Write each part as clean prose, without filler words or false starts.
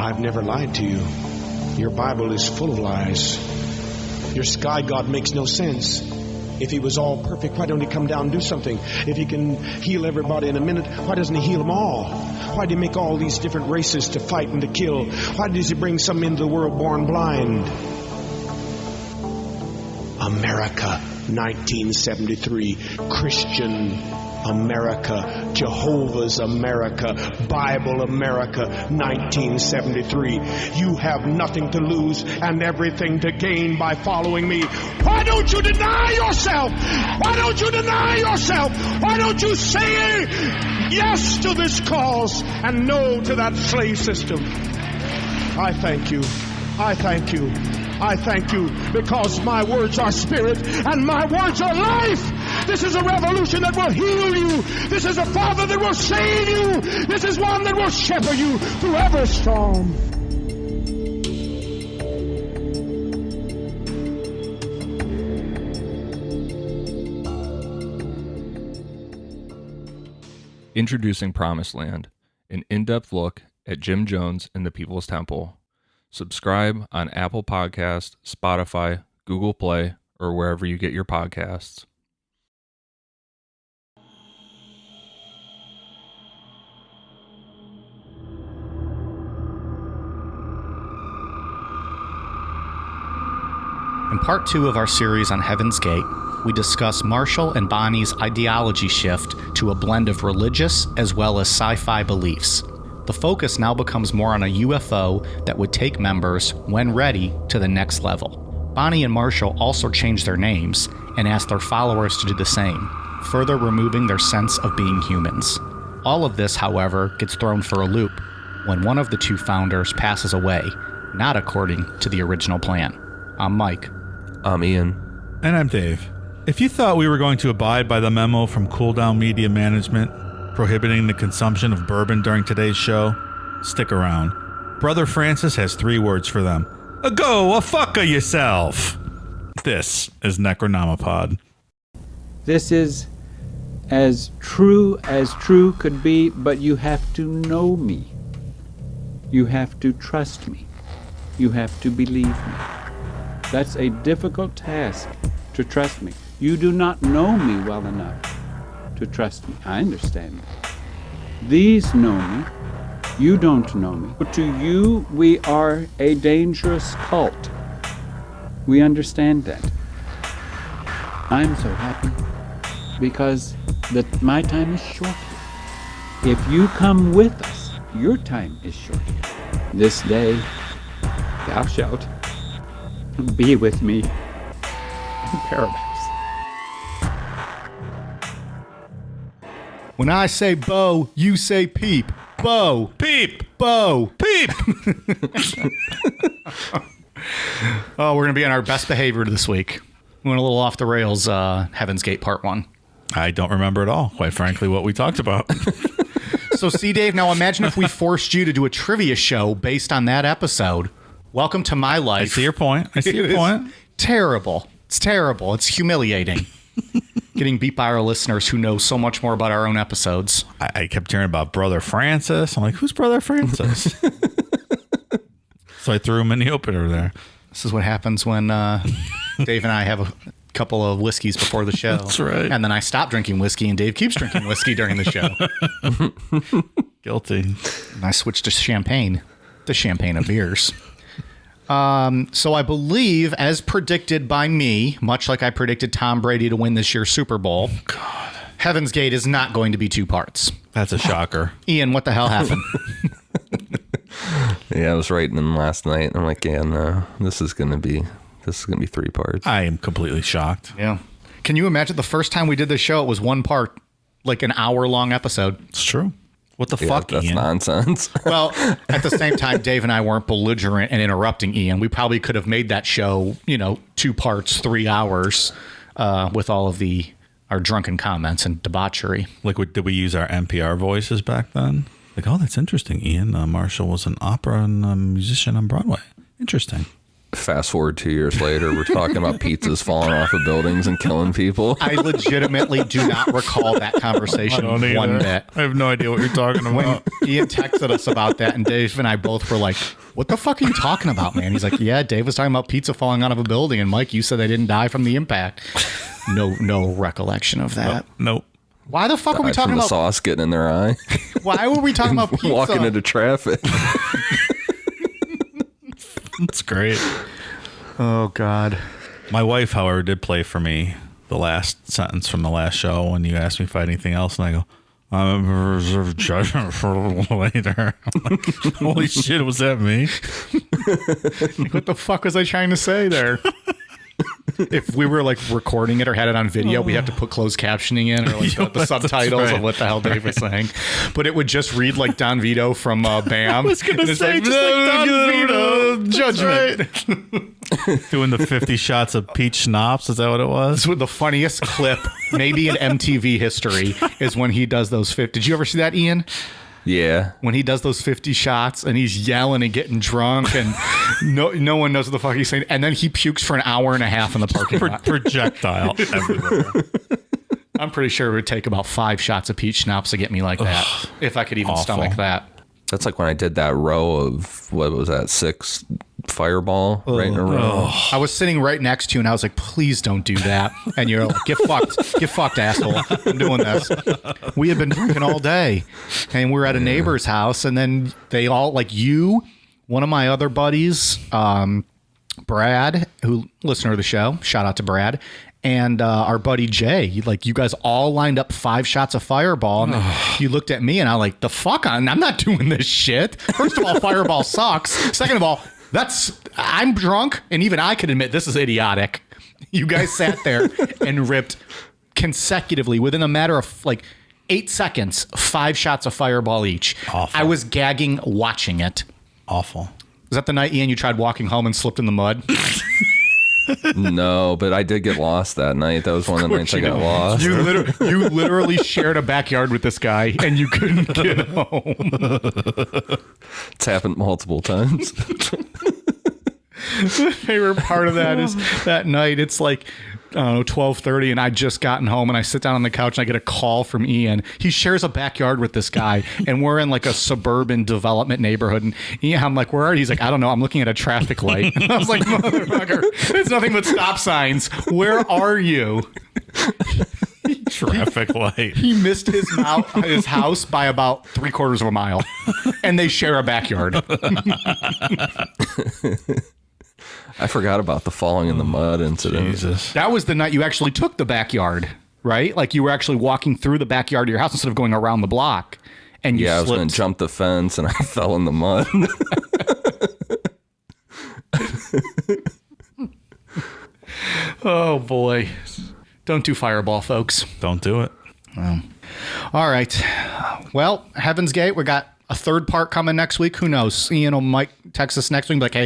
I've never lied to you. Your Bible is full of lies. Your sky god makes no sense. If he was all perfect, why don't he come down and do something? If he can heal everybody in a minute, why doesn't he heal them all? Why do he make all these different races to fight and to kill? Why does he bring some into the world born blind? America, 1973. Christian America, Jehovah's America, Bible America, 1973. You have nothing to lose and everything to gain by following me. Why don't you deny yourself? Why don't you deny yourself? Why don't you say yes to this cause and no to that slave system? I thank you. I thank you. I thank you because my words are spirit and my words are life. This is a revolution that will heal you. This is a Father that will save you. This is one that will shepherd you through every storm. Introducing Promised Land, an in-depth look at Jim Jones and the People's Temple. Subscribe on Apple Podcasts, Spotify, Google Play, or wherever you get your podcasts. In part 2 of our series on Heaven's Gate, we discuss Marshall and Bonnie's ideology shift to a blend of religious as well as sci-fi beliefs. The focus now becomes more on a UFO that would take members, when ready, to the next level. Bonnie and Marshall also changed their names and asked their followers to do the same, further removing their sense of being humans. All of this, however, gets thrown for a loop when one of the two founders passes away, not according to the original plan. I'm Mike. I'm Ian. And I'm Dave. If you thought we were going to abide by the memo from Cool Down Media Management prohibiting the consumption of bourbon during today's show, stick around. Brother Francis has 3 words for them. Go fuck yourself. This is Necronomipod. This is as true could be, but you have to know me. You have to trust me. You have to believe me. That's a difficult task, to trust me. You do not know me well enough to trust me. I understand that. These know me. You don't know me. But to you, we are a dangerous cult. We understand that. I'm so happy because my time is short here. If you come with us, your time is short here. This day, thou shalt be with me in paradise. When I say bow, you say peep. Bow. Peep. Bow. Peep. Oh, we're going to be on our best behavior this week. We went a little off the rails, Heaven's Gate Part 1. I don't remember at all, quite frankly, what we talked about. So, see, Dave, now imagine if we forced you to do a trivia show based on that episode. Welcome to my life. I see your point. Terrible. It's terrible. It's humiliating. Getting beat by our listeners who know so much more about our own episodes. I kept hearing about Brother Francis. I'm like, who's Brother Francis? So I threw him in the opener there. This is what happens when Dave and I have a couple of whiskeys before the show. That's right. And then I stop drinking whiskey and Dave keeps drinking whiskey during the show. Guilty. And I switched to champagne. The champagne of beers. So I believe, as predicted by me, much like I predicted Tom Brady to win this year's Super Bowl, God, Heaven's Gate is not going to be 2 parts. that's a shocker. Ian, what the hell happened? Yeah, I was writing them last night, and I'm like, yeah, no, this is gonna be 3 parts. I am completely shocked. Yeah. Can you imagine the first time we did this show, it was 1 part, like an hour-long episode? It's true. What the Yeah, fuck, that's Ian? nonsense. Well, at the same time, Dave and I weren't belligerent and interrupting Ian. We probably could have made that show, 2 parts, 3 hours, with all of our drunken comments and debauchery. Like, did we use our NPR voices back then? Like, oh, that's interesting, Ian. Marshall was an opera and a musician on Broadway. Interesting. fast forward 2 years later, we're talking about pizzas falling off of buildings and killing people. I legitimately do not recall that conversation one bit. I have no idea what you're talking about. When Ian texted us about that, and Dave and I both were like, what the fuck are you talking about, man? He's like, yeah, Dave was talking about pizza falling out of a building, and Mike, you said they didn't die from the impact. No recollection of that. Nope. Why the fuck are we Died talking from the about sauce getting in their eye? Why were we talking about pizza? Walking into traffic. That's great. Oh, God. My wife, however, did play for me the last sentence from the last show when you asked me if I had anything else, and I go, I'm a reserve judgment for a little later. I'm like, holy shit, was that me? What the fuck was I trying to say there? If we were like recording it or had it on video, we have to put closed captioning in or like the subtitles of what the hell Dave was saying. But it would just read like Don Vito from BAM. I was going to say, just like Don Vito. Judgment. Doing the 50 shots of peach schnapps. Is that what it was? This was the funniest clip, maybe in MTV history, is when he does those 50. Did you ever see that, Ian? Yeah. When he does those 50 shots and he's yelling and getting drunk and no one knows what the fuck he's saying. And then he pukes for an hour and a half in the parking lot. Projectile everywhere. I'm pretty sure it would take about 5 shots of peach schnapps to get me like that. If I could even stomach that. That's like when I did that row of, what was that, 6 Fireball right in a row. I was sitting right next to you and I was like, please don't do that. And you're like, get fucked, asshole. I'm doing this. We had been drinking all day and we're at a neighbor's house, and then they all, like, you, one of my other buddies, Brad, who listener of the show, shout out to Brad, and our buddy Jay, like, you guys all lined up 5 shots of Fireball, and you looked at me and I'm like, the fuck, I'm not doing this shit. First of all, Fireball sucks. Second of all, I'm drunk, and even I can admit this is idiotic. You guys sat there and ripped consecutively within a matter of like 8 seconds, 5 shots of Fireball each. Awful. I was gagging watching it. Awful. Was that the night, Ian, you tried walking home and slipped in the mud? No, but I did get lost that night. That was one of the nights I got lost. You literally shared a backyard with this guy, and you couldn't get home. It's happened multiple times. My favorite part of that is that night, it's like, I don't know, 12:30, and I just gotten home, and I sit down on the couch and I get a call from Ian. He shares a backyard with this guy, and we're in like a suburban development neighborhood, and Ian, I'm like, where are you? He's like, I don't know, I'm looking at a traffic light. And I was like, motherfucker, it's nothing but stop signs. Where are you? Traffic light. He missed his house by about 3/4 of a mile, and they share a backyard. I forgot about the falling in the mud incident. Jesus. That was the night you actually took the backyard, right? Like, you were actually walking through the backyard of your house instead of going around the block. And you I was slipped. going to jump the fence and I fell in the mud. Oh, boy. Don't do Fireball, folks. Don't do it. All right. Well, Heaven's Gate, we got a 3rd part coming next week. Who knows? Ian or Mike text us next week and be like, hey,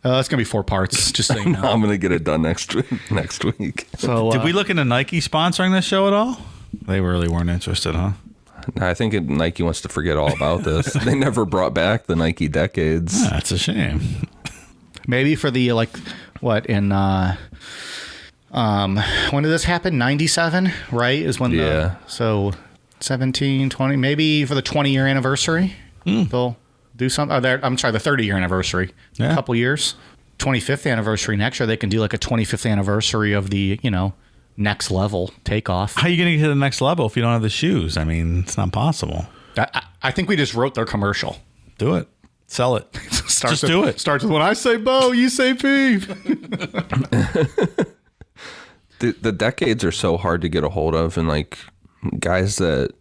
it's going to be 4 parts. Just so you know. I'm going to get it done next week. So, Did we look into Nike sponsoring this show at all? They really weren't interested, huh? I think Nike wants to forget all about this. They never brought back the Nike Decades. That's a shame. maybe for the, like, what, in, when did this happen? 97, right? Is when so 17, 20, maybe for the 20-year anniversary, they'll do something. I'm sorry, the 30-year anniversary. Yeah. A couple years. 25th anniversary next year. They can do like a 25th anniversary of the, next level takeoff. How are you going to get to the next level if you don't have the shoes? I mean, it's not possible. I think we just wrote their commercial. Do it. Sell it. Just do it. Starts with, when I say Bo, you say Peeve. The Decades are so hard to get a hold of, and like guys that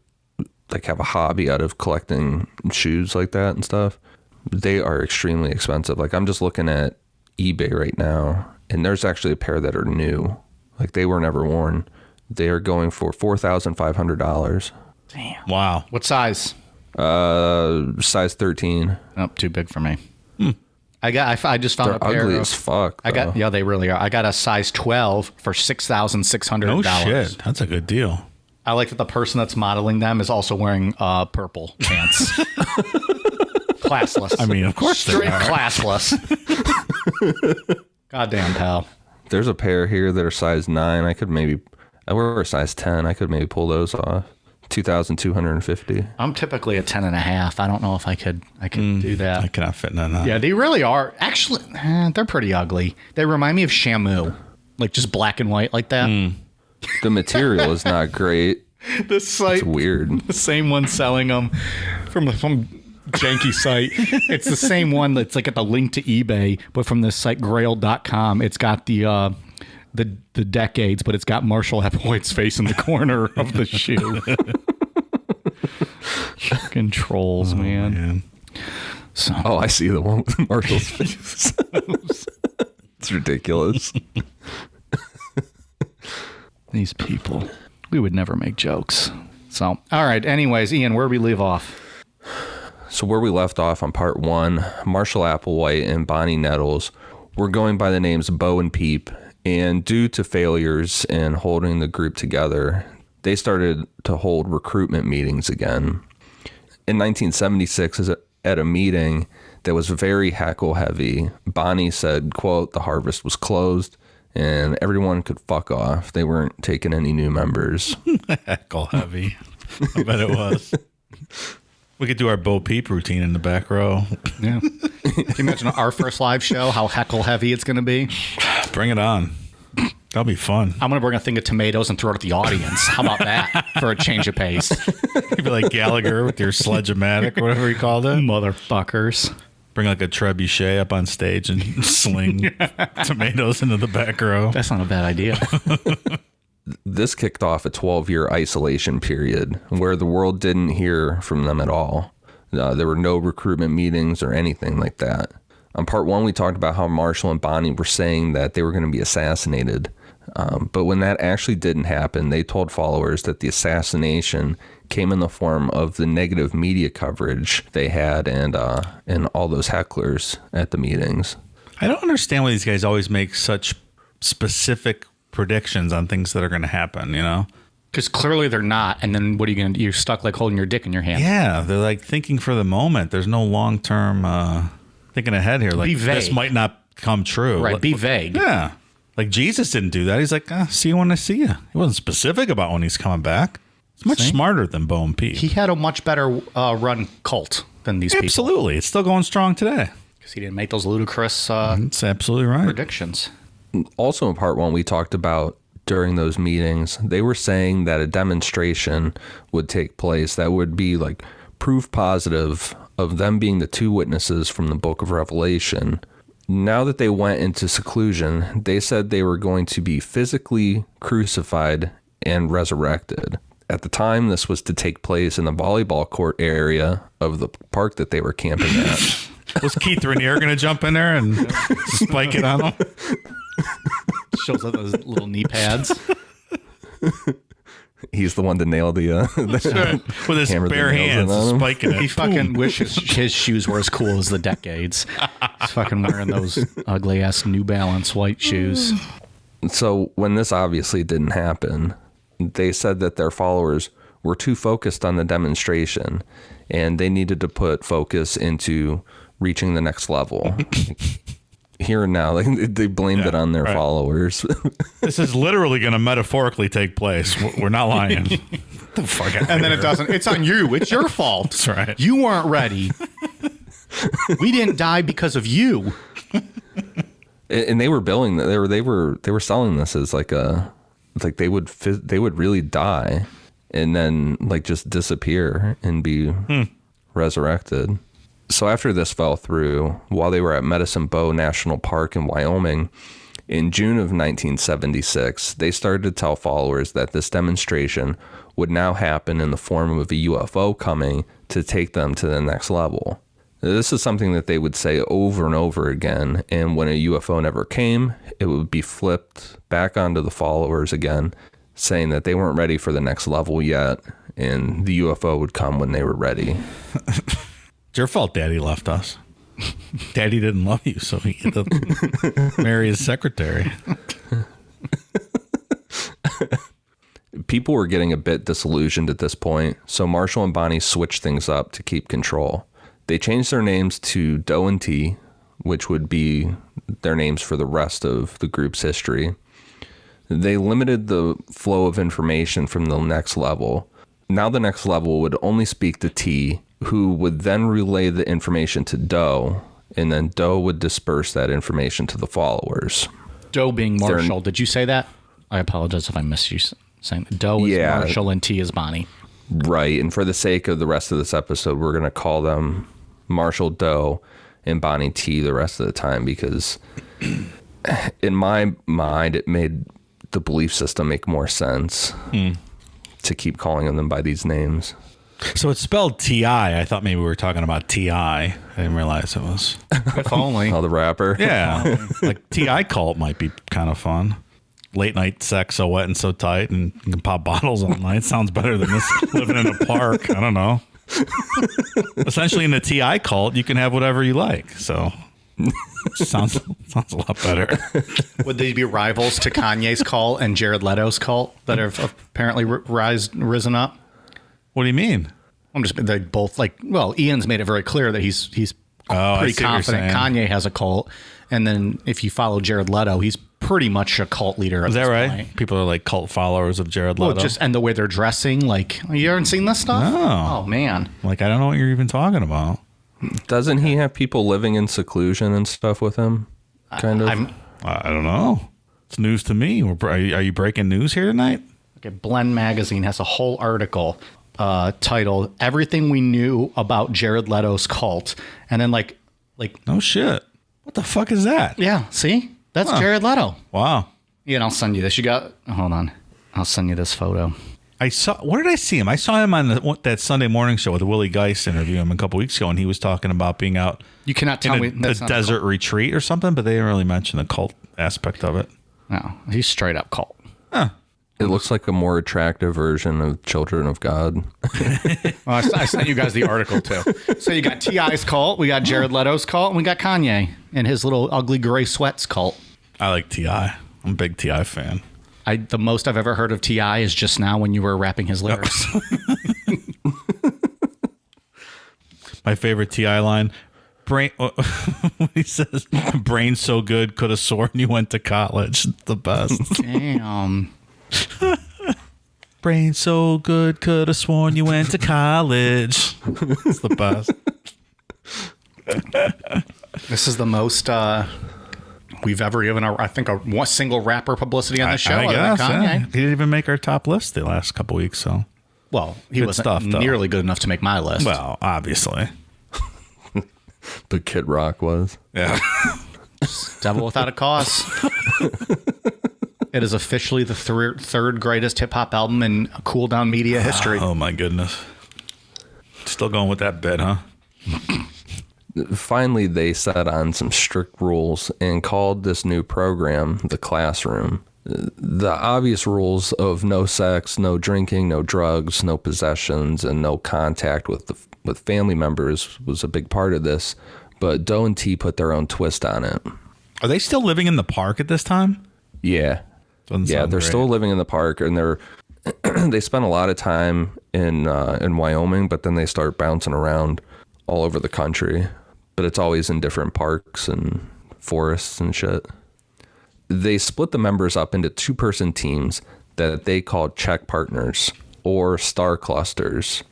like have a hobby out of collecting shoes like that and stuff, they are extremely expensive. Like, I'm just looking at eBay right now, and there's actually a pair that are new. Like, they were never worn. They are going for $4,500. Damn. Wow. What size? Size 13. Oh, too big for me. I just found They're a pair ugly of, as fuck. yeah, they really are. I got a size 12 for $6,600. No shit. That's a good deal. I like that the person that's modeling them is also wearing purple pants. Classless. I mean, of course they Straight are. classless. Goddamn, pal. There's a pair here that are size 9. I wear a size 10. I could maybe pull those off. 2,250. I'm typically a 10.5. I don't know if I could do that. I cannot fit in that. Yeah, they really are. Actually, they're pretty ugly. They remind me of Shamu, like just black and white like that. The material is not great. The site, It's weird. the same one selling them from janky site. It's the same one that's like at the link to eBay, but from the site grail.com. It's got the decades, but it's got Marshall Applewhite's face in the corner of the shoe. Fucking trolls, man. So, I see the one with Marshall's face. It's ridiculous. these people. We would never make jokes. So, all right. Anyways, Ian, where we leave off? So where we left off on part 1, Marshall Applewhite and Bonnie Nettles were going by the names Bo and Peep, and due to failures in holding the group together, they started to hold recruitment meetings again. In 1976, at a meeting that was very heckle heavy, Bonnie said, quote, "The harvest was closed and everyone could fuck off. They weren't taking any new members." Heckle heavy. I bet it was. We could do our Bo Peep routine in the back row. Yeah. Can you imagine our first live show, how heckle heavy it's going to be? Bring it on. That'll be fun. I'm going to bring a thing of tomatoes and throw it at the audience. How about that for a change of pace? You'd be like Gallagher with your sledge-o-matic, whatever he called it. Motherfuckers. Bring like a trebuchet up on stage and sling tomatoes into the back row. That's not a bad idea. This kicked off a 12-year isolation period where the world didn't hear from them at all. There were no recruitment meetings or anything like that. On part 1, we talked about how Marshall and Bonnie were saying that they were going to be assassinated. But when that actually didn't happen, they told followers that the assassination came in the form of the negative media coverage they had and all those hecklers at the meetings. I don't understand why these guys always make such specific predictions on things that are going to happen, you know? Because clearly they're not. And then what are you going to do? You're stuck like holding your dick in your hand. Yeah, they're like thinking for the moment. There's no long-term thinking ahead here. Like, this might not come true. Right, be vague. Yeah. Like, Jesus didn't do that. He's like, see you when I see you. He wasn't specific about when he's coming back. It's much smarter than Bo and Pete. He had a much better run cult than these people. Absolutely. It's still going strong today. Because he didn't make those ludicrous That's absolutely right. predictions. Also in part 1, we talked about during those meetings, they were saying that a demonstration would take place that would be like proof positive of them being the 2 witnesses from the book of Revelation. Now that they went into seclusion, they said they were going to be physically crucified and resurrected. At the time, this was to take place in the volleyball court area of the park that they were camping at. Was Keith Rainier going to jump in there and spike it on him? Shows up those little knee pads. He's the one to nail the with his bare hands, spiking it. He fucking wishes his shoes were as cool as the decades. He's fucking wearing those ugly ass New Balance white shoes. So when this obviously didn't happen, they said that their followers were too focused on the demonstration and they needed to put focus into reaching the next level. Here and now, like, they blamed it on their followers. This is literally going to metaphorically take place. We're not lying. The fuck out and then it doesn't. It's on you. It's your fault. That's right. You weren't ready. We didn't die because of you. And they were billing that they were selling this as like they would really die and then like just disappear and be resurrected. So after this fell through, while they were at Medicine Bow National Park in Wyoming, in June of 1976, they started to tell followers that this demonstration would now happen in the form of a UFO coming to take them to the next level. This is something that they would say over and over again, and when a UFO never came, it would be flipped back onto the followers again, saying that they weren't ready for the next level yet, and the UFO would come when they were ready. It's your fault Daddy left us. Daddy didn't love you, so he had to marry his secretary. People were getting a bit disillusioned at this point, so Marshall and Bonnie switched things up to keep control. They changed their names to Doe and T, which would be their names for the rest of the group's history. They limited the flow of information from the next level. Now the next level would only speak to T, who would then relay the information to Doe, and then Doe would disperse that information to the followers. Doe being Marshall. Did you say that? I apologize if I missed you saying that. Doe is Marshall and T is Bonnie. Right, and for the sake of the rest of this episode, we're going to call them Marshall Doe and Bonnie T the rest of the time, because in my mind, it made the belief system make more sense to keep calling them by these names. So it's spelled T.I. I thought maybe we were talking about T.I. I didn't realize it was. If only. Oh, the rapper? Yeah. Like T.I. cult might be kind of fun. Late night sex so wet and so tight, and you can pop bottles all night. Sounds better than this living in a park. I don't know. Essentially, in the T.I. cult, you can have whatever you like. So sounds a lot better. Would they be rivals to Kanye's cult and Jared Leto's cult that have apparently risen up? What do you mean? They both Ian's made it very clear that he's pretty confident Kanye has a cult, and then if you follow Jared Leto, he's pretty much a cult leader. Is that right? Point. People are like cult followers of Jared Leto. Well, and the way they're dressing, like, you haven't seen this stuff? No. Oh man, like I don't know what you're even talking about. Doesn't he have people living in seclusion and stuff with him? Kind of. I don't know. It's news to me. Are you breaking news here tonight? Okay, Blend Magazine has a whole article titled "Everything We Knew About Jared Leto's Cult," and then like no shit. What the fuck is that? Yeah, see, that's Jared Leto. Wow. Yeah, and I'll send you this. Hold on, I'll send you this photo. Where did I see him? I saw him on that Sunday morning show with Willie Geist interview him a couple weeks ago, and he was talking about being out. You cannot tell me that's a desert retreat or something, but they didn't really mention the cult aspect of it. No, he's straight up cult. Huh. It looks like a more attractive version of Children of God. Well, I sent you guys the article too. So you got T.I.'s cult, we got Jared Leto's cult, and we got Kanye and his little ugly gray sweats cult. I like T.I. I'm a big T.I. fan. The most I've ever heard of T.I. is just now when you were rapping his lyrics. My favorite T.I. line, he says, "Brain so good, could have sworn you went to college." The best. Damn. Brain so good, could have sworn you went to college. It's the best. This is the most we've ever given a single rapper publicity on the show. I guess, Kanye. Yeah. He didn't even make our top list the last couple weeks. So, well, he wasn't nearly good enough to make my list. Well, obviously, but Kid Rock was. Yeah. Devil Without a Cause. It is officially the third greatest hip hop album in Cool Down Media history. Oh my goodness! Still going with that bit, huh? Finally, they set on some strict rules and called this new program the Classroom. The obvious rules of no sex, no drinking, no drugs, no possessions, and no contact with family members was a big part of this. But Doe and T put their own twist on it. Are they still living in the park at this time? Yeah. They're still living in the park, and they spend a lot of time in Wyoming, but then they start bouncing around all over the country. But it's always in different parks and forests and shit. They split the members up into 2-person teams that they called check partners or star clusters.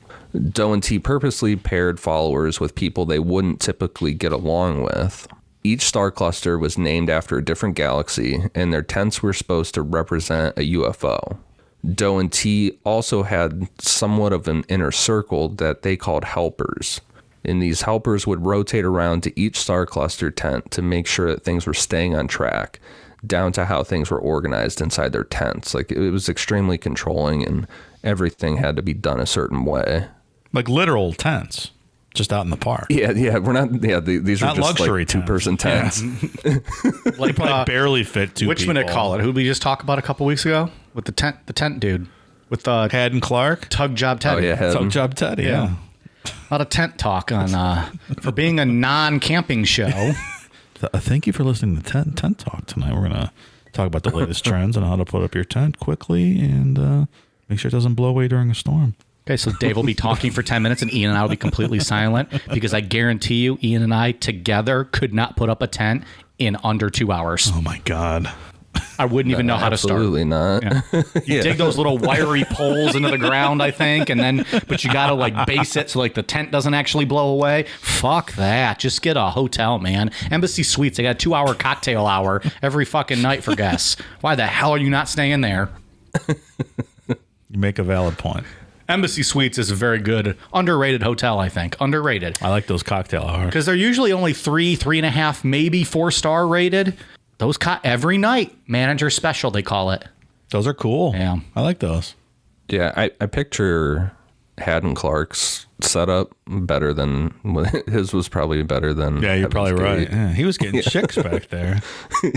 Doe and T purposely paired followers with people they wouldn't typically get along with. Each star cluster was named after a different galaxy, and their tents were supposed to represent a UFO. Doe and T also had somewhat of an inner circle that they called helpers. And these helpers would rotate around to each star cluster tent to make sure that things were staying on track, down to how things were organized inside their tents. Like, it was extremely controlling, and everything had to be done a certain way. Like literal tents, just out in the park. Yeah, we're not. Yeah, these not are just luxury like 2-person tents. Yeah. Like probably barely fit 2 Which people. minute call it? Who did we just talk about a couple weeks ago with the tent dude with Head and Clark, Tug Job Teddy. Oh yeah, Tug Job Teddy. Yeah. A lot of tent talk on for being a non-camping show. Thank you for listening to Tent Talk tonight. We're gonna talk about the latest trends on how to put up your tent quickly and make sure it doesn't blow away during a storm. Okay, so Dave will be talking for 10 minutes and Ian and I will be completely silent because I guarantee you Ian and I together could not put up a tent in under 2 hours. Oh my God. I wouldn't even know how to start. Absolutely not. Yeah. You dig those little wiry poles into the ground, I think, but you gotta like base it so like the tent doesn't actually blow away. Fuck that. Just get a hotel, man. Embassy Suites, they got a 2-hour cocktail hour every fucking night for guests. Why the hell are you not staying there? You make a valid point. Embassy Suites is a very good, underrated hotel, I think. Underrated. I like those cocktail hours. Because they're usually only 3.5, maybe 4-star rated. Those every night, manager special, they call it. Those are cool. Yeah. I like those. Yeah, I picture Haddon Clark's setup better than his was probably better than. Yeah, you're Heaven's probably right. Gate. Yeah, he was getting chicks back there.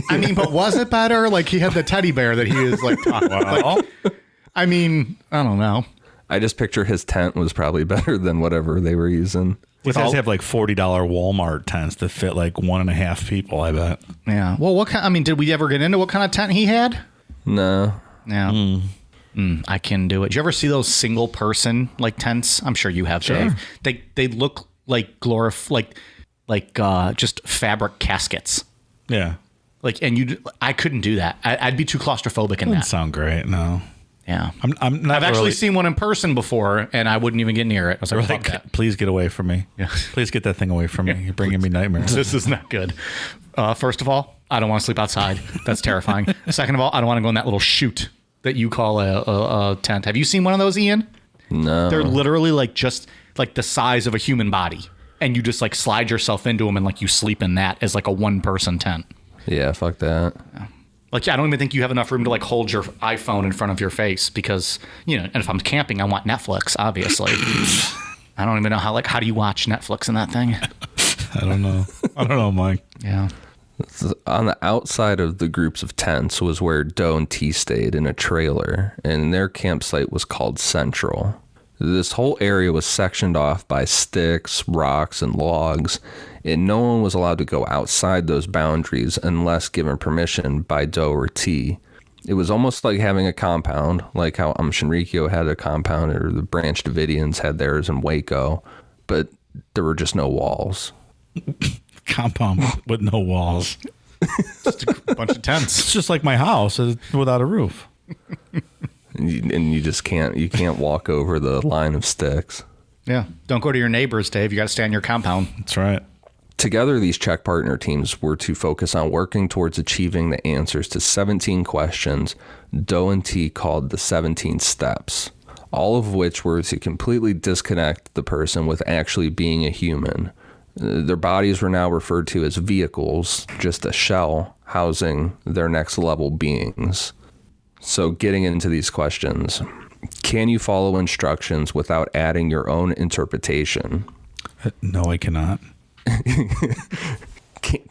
I mean, but was it better? Like he had the teddy bear that he was like talking about. I mean, I don't know. I just picture his tent was probably better than whatever they were using. These guys have like $40 Walmart tents that fit like 1.5 people, I bet. Yeah. Well, what kind? I mean, did we ever get into what kind of tent he had? No. Yeah. I can do it. Did you ever see those single person like tents? I'm sure you have, Dave. They look like just fabric caskets. Yeah. Like, and I couldn't do that. I'd be too claustrophobic in Doesn't that. sound great, no. Yeah. I've actually seen one in person before, and I wouldn't even get near it. I was like, fuck that. Please get away from me. Yeah. Please get that thing away from me. You're bringing me nightmares. This is not good. First of all, I don't want to sleep outside. That's terrifying. Second of all, I don't want to go in that little chute that you call a tent. Have you seen one of those, Ian? No. They're literally like just like the size of a human body, and you just like slide yourself into them, and like you sleep in that as like a 1-person tent. Yeah, fuck that. Yeah. Like, I don't even think you have enough room to like hold your iPhone in front of your face because, you know, and if I'm camping, I want Netflix, obviously. I don't even know how do you watch Netflix in that thing? I don't know, Mike. Yeah. On the outside of the groups of tents was where Doe and T stayed in a trailer, and their campsite was called Central. This whole area was sectioned off by sticks, rocks, and logs, and no one was allowed to go outside those boundaries unless given permission by Doe or T. It was almost like having a compound, like how Shinrikyo had a compound, or the Branch Davidians had theirs in Waco, but there were just no walls. Compound with no walls. Just a bunch of tents. It's just like my house without a roof. And you just can't walk over the line of sticks. Yeah. Don't go to your neighbors, Dave. You got to stay on your compound. That's right. Together, these Czech partner teams were to focus on working towards achieving the answers to 17 questions Doe and T called the 17 steps, all of which were to completely disconnect the person with actually being a human. Their bodies were now referred to as vehicles, just a shell housing their next level beings. So getting into these questions, can you follow instructions without adding your own interpretation? No, I cannot.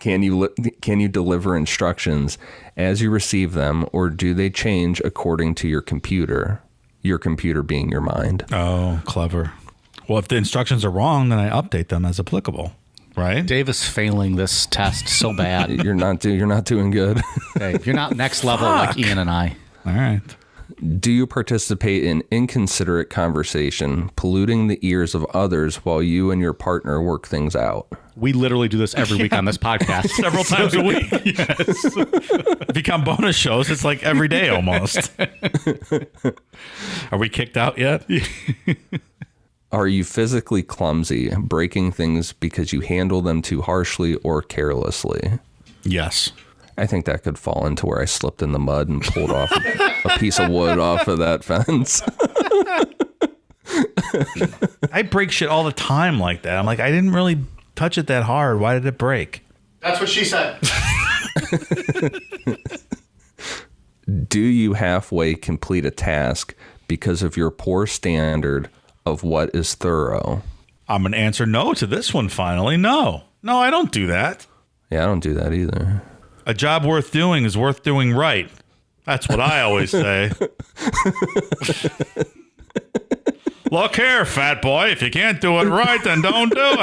Can you deliver instructions as you receive them, or do they change according to your computer being your mind? Oh, clever. Well, if the instructions are wrong, then I update them as applicable, right? Dave is failing this test so bad. You're not doing good. Dave, you're not next level like Ian and I. All right. Do you participate in inconsiderate conversation, polluting the ears of others while you and your partner work things out? We literally do this every week on this podcast. Several times a week. Yes. If you count bonus shows, it's like every day almost. Are we kicked out yet? Are you physically clumsy, breaking things because you handle them too harshly or carelessly? Yes. I think that could fall into where I slipped in the mud and pulled off a piece of wood off of that fence. I break shit all the time like that. I'm like, I didn't really touch it that hard. Why did it break? That's what she said. Do you halfway complete a task because of your poor standard of what is thorough? I'm going to answer no to this one finally. No, I don't do that. Yeah, I don't do that either. A job worth doing is worth doing right. That's what I always say. Look here, fat boy. If you can't do it right, then don't do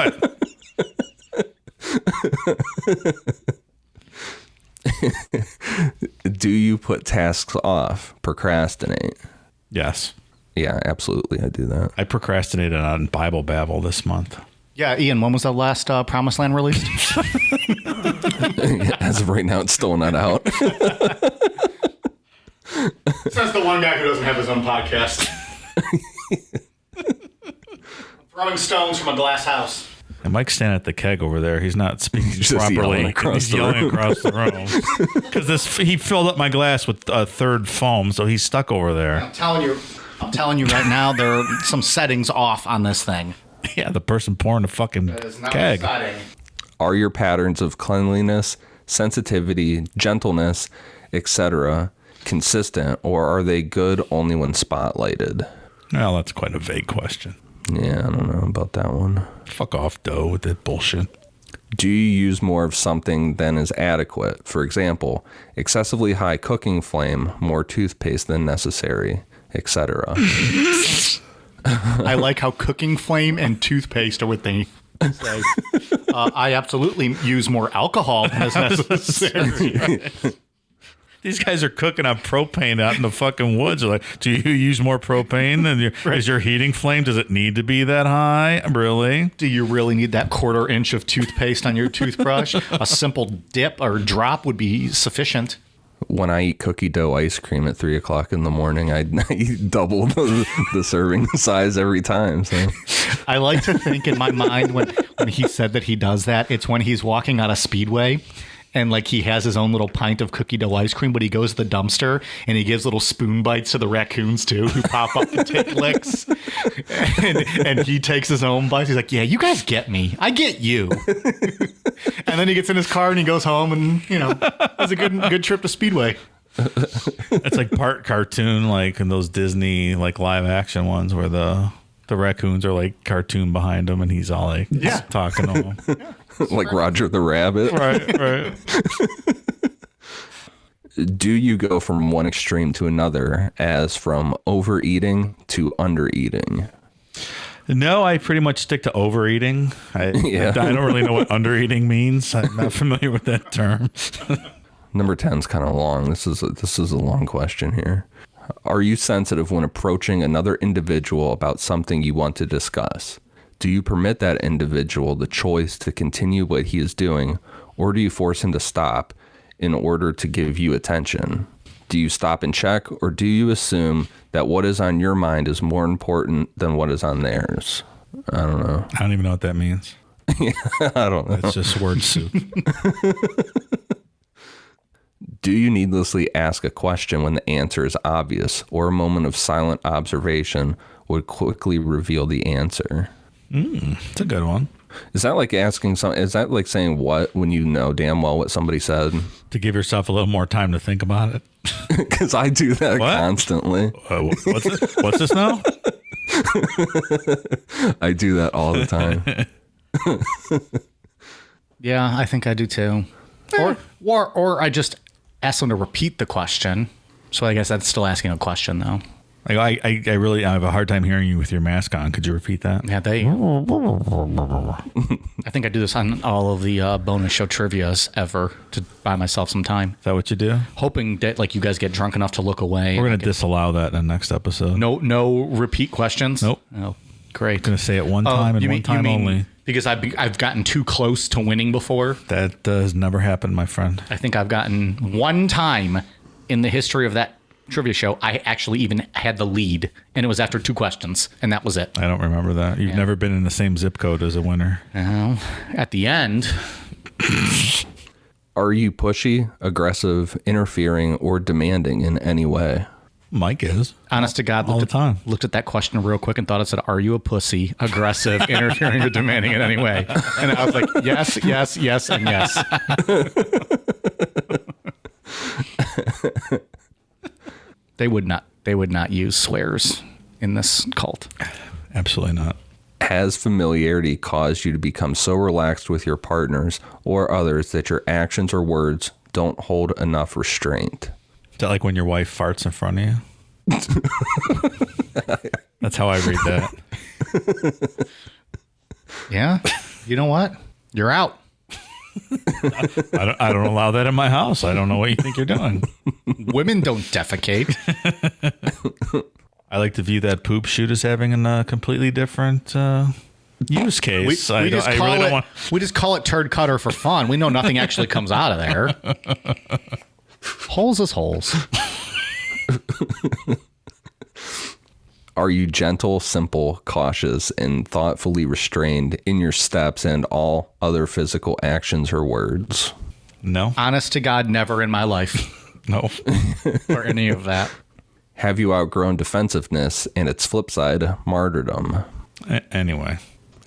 it. Do you put tasks off? Procrastinate? Yes. Yeah, absolutely. I do that. I procrastinated on Bible Babble this month. Yeah, Ian, when was the last Promised Land released? As of right now, it's still not out. Says the one guy who doesn't have his own podcast. Throwing stones from a glass house. And Mike's standing at the keg over there. He's not speaking Just properly. yelling across He's yelling across the room. Because he filled up my glass with a third foam, so he's stuck over there. I'm telling you right now, there are some settings off on this thing. Yeah, the person pouring the fucking keg. Are your patterns of cleanliness, sensitivity, gentleness, etc. consistent, or are they good only when spotlighted? Well, that's quite a vague question. Yeah, I don't know about that one. Fuck off, Doe, with that bullshit. Do you use more of something than is adequate? For example, excessively high cooking flame, more toothpaste than necessary, etc. I like how cooking flame and toothpaste are what they say. I absolutely use more alcohol than is necessary. These guys are cooking on propane out in the fucking woods. They're like, do you use more propane than is your heating flame? Does it need to be that high? Really? Do you really need that 1/4 inch of toothpaste on your toothbrush? A simple dip or drop would be sufficient. When I eat cookie dough ice cream at 3 o'clock in the morning, I eat double the serving size every time. So I like to think in my mind when he said that he does that, it's when he's walking on a speedway and like he has his own little pint of cookie dough ice cream, but he goes to the dumpster and he gives little spoon bites to the raccoons too, who pop up and take licks. And he takes his own bites. He's like, yeah, you guys get me. I get you. And then he gets in his car and he goes home and, has a good trip to Speedway. It's like part cartoon, like in those Disney like live action ones where the raccoons are like cartoon behind him and he's all like talking to them. Yeah. like Roger the Rabbit. Right. Do you go from one extreme to another, as from overeating to undereating? No, I pretty much stick to overeating. I don't really know what undereating means. I'm not familiar with that term. Number 10 is kind of long. This is a long question here. Are you sensitive when approaching another individual about something you want to discuss? Do you permit that individual the choice to continue what he is doing, or do you force him to stop in order to give you attention? Do you stop and check, or do you assume that what is on your mind is more important than what is on theirs? I don't know. I don't even know what that means. I don't know. It's just word soup. Do you needlessly ask a question when the answer is obvious, or a moment of silent observation would quickly reveal the answer? It's a good one. Is that like asking is that like saying what when you know damn well what somebody said? To give yourself a little more time to think about it. Because I do that constantly. What's this now? I do that all the time. Yeah, I think I do too. Or I just ask them to repeat the question. So I guess that's still asking a question though. Like I really have a hard time hearing you with your mask on. Could you repeat that? Yeah, I think I do this on all of the bonus show trivias ever to buy myself some time. Is that what you do? Hoping that like you guys get drunk enough to look away. We're going to disallow that in the next episode. No repeat questions? Nope. Oh, great. I'm going to say it one time and one time only. Because I've gotten too close to winning before? That has never happened, my friend. I think I've gotten one time in the history of that trivia show, I actually even had the lead, and it was after 2 questions, and that was it. I don't remember that. You've never been in the same zip code as a winner. At the end. Are you pushy, aggressive, interfering, or demanding in any way? Mike is. Honest to God, all the time. Looked at that question real quick and thought it said, are you a pussy, aggressive, interfering, or demanding in any way? And I was like, yes, yes, yes, and yes. They would not use swears in this cult. Absolutely not. Has familiarity caused you to become so relaxed with your partners or others that your actions or words don't hold enough restraint? Is that like when your wife farts in front of you? That's how I read that. Yeah. You know what? You're out. I don't allow that in my house. I don't know what you think you're doing. Women don't defecate. I like to view that poop shoot as having a completely different use case. We just call it turd cutter for fun. We know nothing actually comes out of there. Holes is holes. Are you gentle, simple, cautious, and thoughtfully restrained in your steps and all other physical actions or words? No. Honest to God, never in my life. No. Or any of that. Have you outgrown defensiveness and its flip side, martyrdom? Anyway.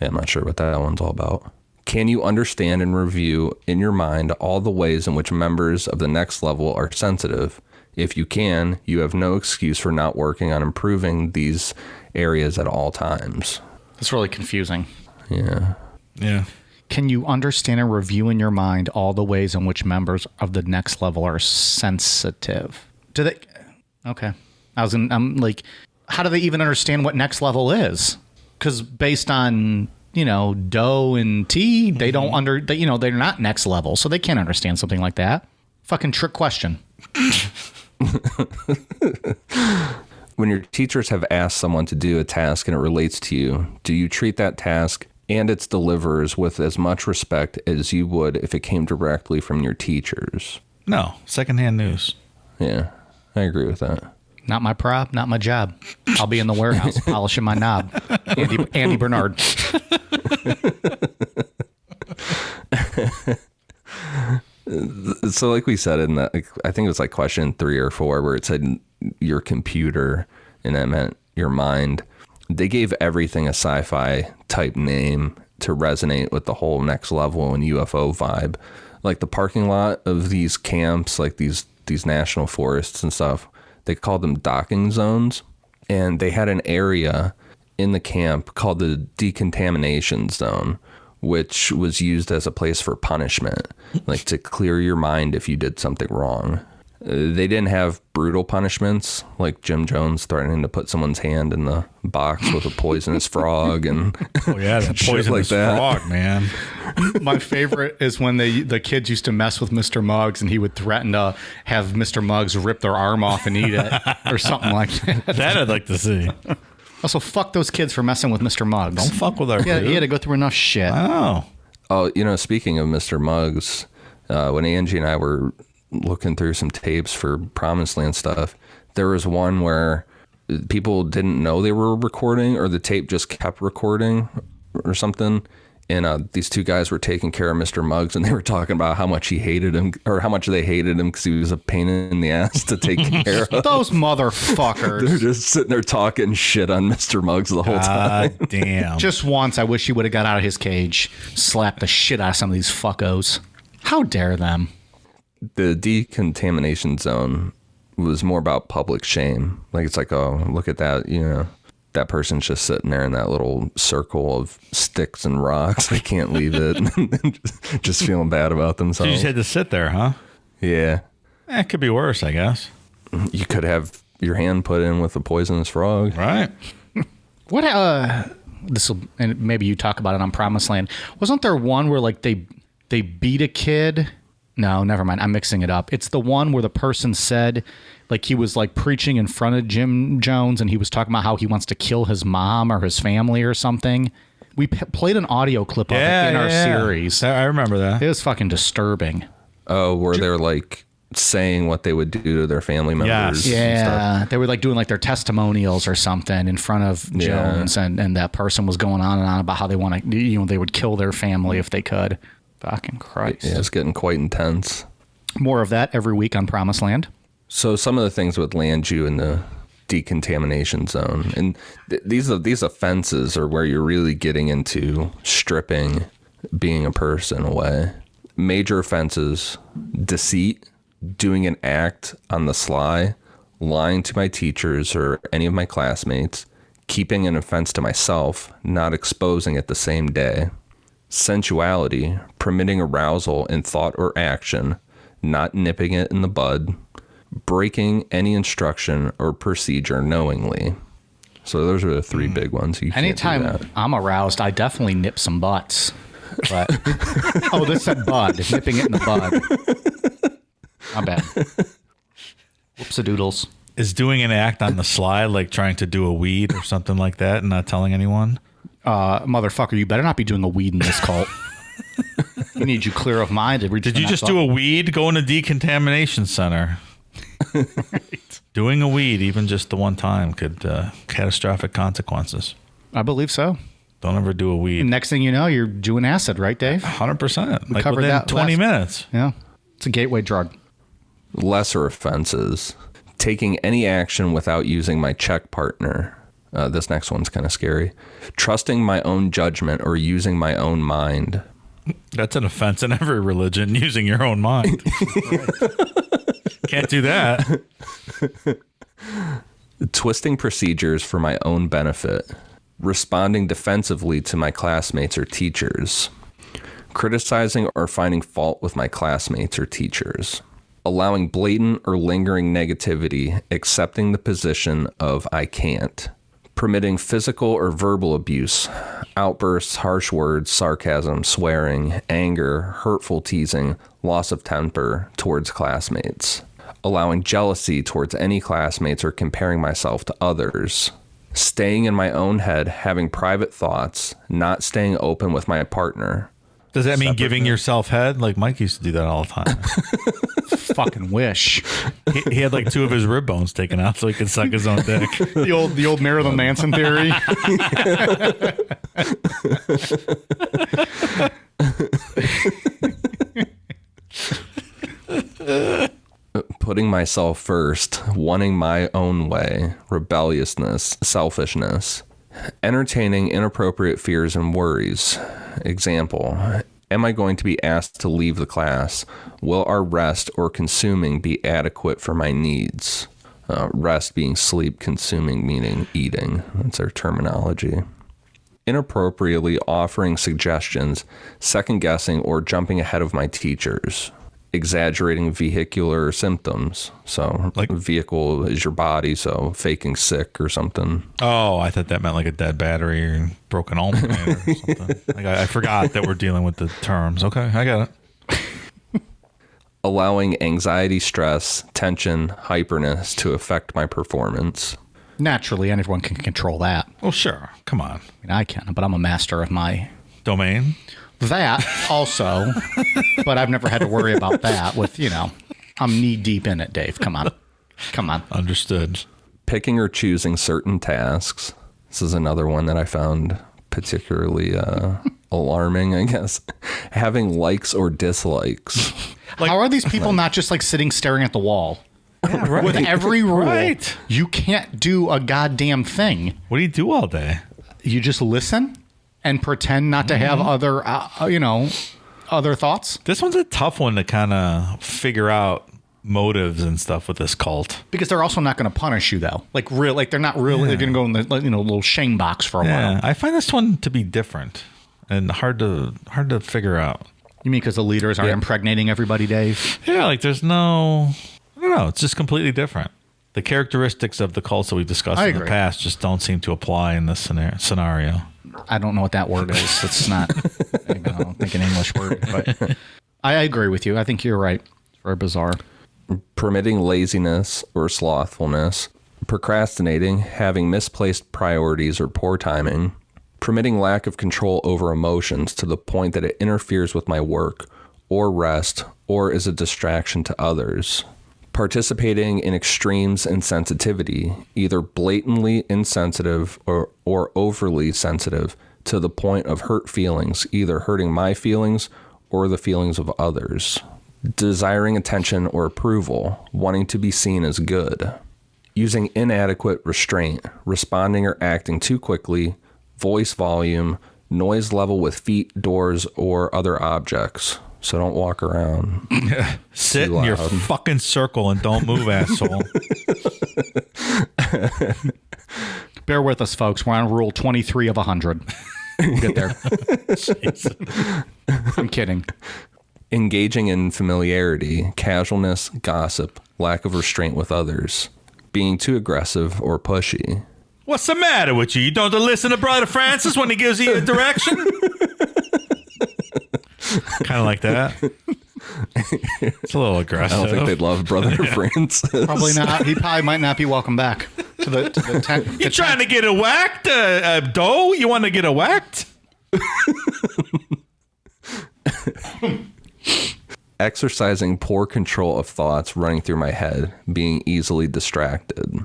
Yeah, I'm not sure what that one's all about. Can you understand and review in your mind all the ways in which members of the next level are sensitive? If you can, you have no excuse for not working on improving these areas at all times. It's really confusing. Yeah. Yeah. Can you understand and review in your mind all the ways in which members of the next level are sensitive? Do they? Okay. I'm like, how do they even understand what next level is? Because based on, dough and tea, they don't they're not next level, so they can't understand something like that. Fucking trick question. When your teachers have asked someone to do a task and it relates to you, do you treat that task and its deliverers with as much respect as you would if it came directly from your teachers? No. Secondhand news. Yeah, I agree with that. Not my prop, not my job. I'll be in the warehouse polishing my knob. Andy Bernard. So like we said in that, I think it was like question 3 or 4 where it said your computer and that meant your mind. They gave everything a sci-fi type name to resonate with the whole next level and UFO vibe. Like the parking lot of these camps, like these national forests and stuff, they called them docking zones. And they had an area in the camp called the decontamination zone, which was used as a place for punishment, like to clear your mind if you did something wrong. They didn't have brutal punishments like Jim Jones threatening to put someone's hand in the box with a poisonous frog and oh yeah, that poisonous frog, man. My favorite is when the kids used to mess with Mr. Muggs and he would threaten to have Mr. Muggs rip their arm off and eat it or something like that. That I'd like to see. Also, fuck those kids for messing with Mr. Muggs. Don't fuck with our Yeah, dude. he had to go through enough shit. Oh, speaking of Mr. Muggs, when Angie and I were looking through some tapes for Promised Land stuff, there was one where people didn't know they were recording or the tape just kept recording or something. And these two guys were taking care of Mr. Muggs and they were talking about how much he hated him or how much they hated him because he was a pain in the ass to take care of. Those motherfuckers. They're just sitting there talking shit on Mr. Muggs the whole time. Damn. Just once, I wish he would have got out of his cage, slapped the shit out of some of these fuckos. How dare them? The decontamination zone was more about public shame. Like, it's like, oh, look at that, that person's just sitting there in that little circle of sticks and rocks. They can't leave it. Just feeling bad about So themselves. you just had to sit there, huh? Yeah. It could be worse, I guess. You could have your hand put in with a poisonous frog. Right. What, and maybe you talk about it on Promised Land. Wasn't there one where, like, they beat a kid? No, never mind. I'm mixing it up. It's the one where the person said, like, he was like preaching in front of Jim Jones and he was talking about how he wants to kill his mom or his family or something. We played an audio clip of it in our series. I remember that. It was fucking disturbing. Oh, where they're like saying what they would do to their family members. Yes. and stuff. Yeah, they were like doing like their testimonials or something in front of Jones, and that person was going on and on about how they want to, they would kill their family if they could. Fucking Christ. Yeah, it's getting quite intense. More of that every week on Promised Land. So some of the things would land you in the decontamination zone. And these offenses are where you're really getting into stripping being a person away. Major offenses: deceit, doing an act on the sly, lying to my teachers or any of my classmates, keeping an offense to myself, not exposing it the same day. Sensuality, permitting arousal in thought or action, not nipping it in the bud. Breaking any instruction or procedure knowingly. So those are the 3 big ones. You Anytime can't do that. I'm aroused, I definitely nip some butts. But oh, this said bud, nipping it in the bud. My bad. Whoops-a-doodles. Is doing an act on the sly like trying to do a weed or something like that and not telling anyone? Motherfucker, you better not be doing a weed in this cult. We need you clear of minded. Did you just do a weed? Go in a decontamination center. Right. Doing a weed, even just the one time, could catastrophic consequences. I believe so. Don't ever do a weed. And next thing you know, you're doing acid, right, Dave? 100%. We like covered within that 20 minutes. Yeah. It's a gateway drug. Lesser offenses. Taking any action without using my check partner. This next one's kind of scary. Trusting my own judgment or using my own mind. That's an offense in every religion, using your own mind. Can't do that. Twisting procedures for my own benefit. Responding defensively to my classmates or teachers. Criticizing or finding fault with my classmates or teachers. Allowing blatant or lingering negativity, accepting the position of I can't. Permitting physical or verbal abuse, outbursts, harsh words, sarcasm, swearing, anger, hurtful teasing, loss of temper towards classmates. Allowing jealousy towards any classmates or comparing myself to others. Staying in my own head, having private thoughts, not staying open with my partner. Does that mean giving yourself head? Like Mike used to do that all the time. Fucking wish. He had like 2 of his rib bones taken out so he could suck his own dick. The old Marilyn Manson theory. Putting myself first, wanting my own way, rebelliousness, selfishness. Entertaining inappropriate fears and worries. Example, am I going to be asked to leave the class? Will our rest or consuming be adequate for my needs? Rest being sleep, consuming meaning eating. That's our terminology. Inappropriately offering suggestions, second guessing, or jumping ahead of my teachers. Exaggerating vehicular symptoms. So, like, vehicle is your body, so faking sick or something. Oh, I thought that meant like a dead battery or broken alternator or something. Like, I forgot that we're dealing with the terms. Okay, I got it. Allowing anxiety, stress, tension, hyperness to affect my performance. Naturally, anyone can control that. Well, sure. Come on. I mean, I can, but I'm a master of my domain. That also, but I've never had to worry about that with, I'm knee deep in it, Dave. Come on. Understood. Picking or choosing certain tasks. This is another one that I found particularly alarming, I guess. Having likes or dislikes. How are these people not just like sitting staring at the wall? Yeah, right. With every rule, right. You can't do a goddamn thing. What do you do all day? You just listen and pretend not to have other, other thoughts. This one's a tough one to kind of figure out motives and stuff with this cult. Because they're also not going to punish you, though. Like they're not really. They're going to go in the little shame box for a while. I find this one to be different and hard to figure out. You mean because the leaders are impregnating everybody, Dave? Yeah, like there's no. I don't know. It's just completely different. The characteristics of the cults that we've discussed in the past just don't seem to apply in this scenario. I don't know what that word is. It's not, I don't think an English word, but I agree with you. I think you're right. It's very bizarre. Permitting laziness or slothfulness, procrastinating, having misplaced priorities or poor timing, permitting lack of control over emotions to the point that it interferes with my work or rest or is a distraction to others. Participating in extremes in sensitivity, either blatantly insensitive or overly sensitive to the point of hurt feelings, either hurting my feelings or the feelings of others. Desiring attention or approval, wanting to be seen as good. Using inadequate restraint, responding or acting too quickly, voice volume, noise level with feet, doors, or other objects. So don't walk around. Sit in your fucking circle and don't move, asshole. Bear with us, folks. We're on rule 23 of 100. We'll get there. I'm kidding. Engaging in familiarity, casualness, gossip, lack of restraint with others. Being too aggressive or pushy. What's the matter with you? You don't listen to Brother Francis when he gives you a direction? Kind of like that. It's a little aggressive. I don't think they'd love Brother Francis. Probably not. He probably might not be welcome back. to the tent. You trying to get a whacked, dough? You want to get a whacked? Exercising poor control of thoughts running through my head, being easily distracted.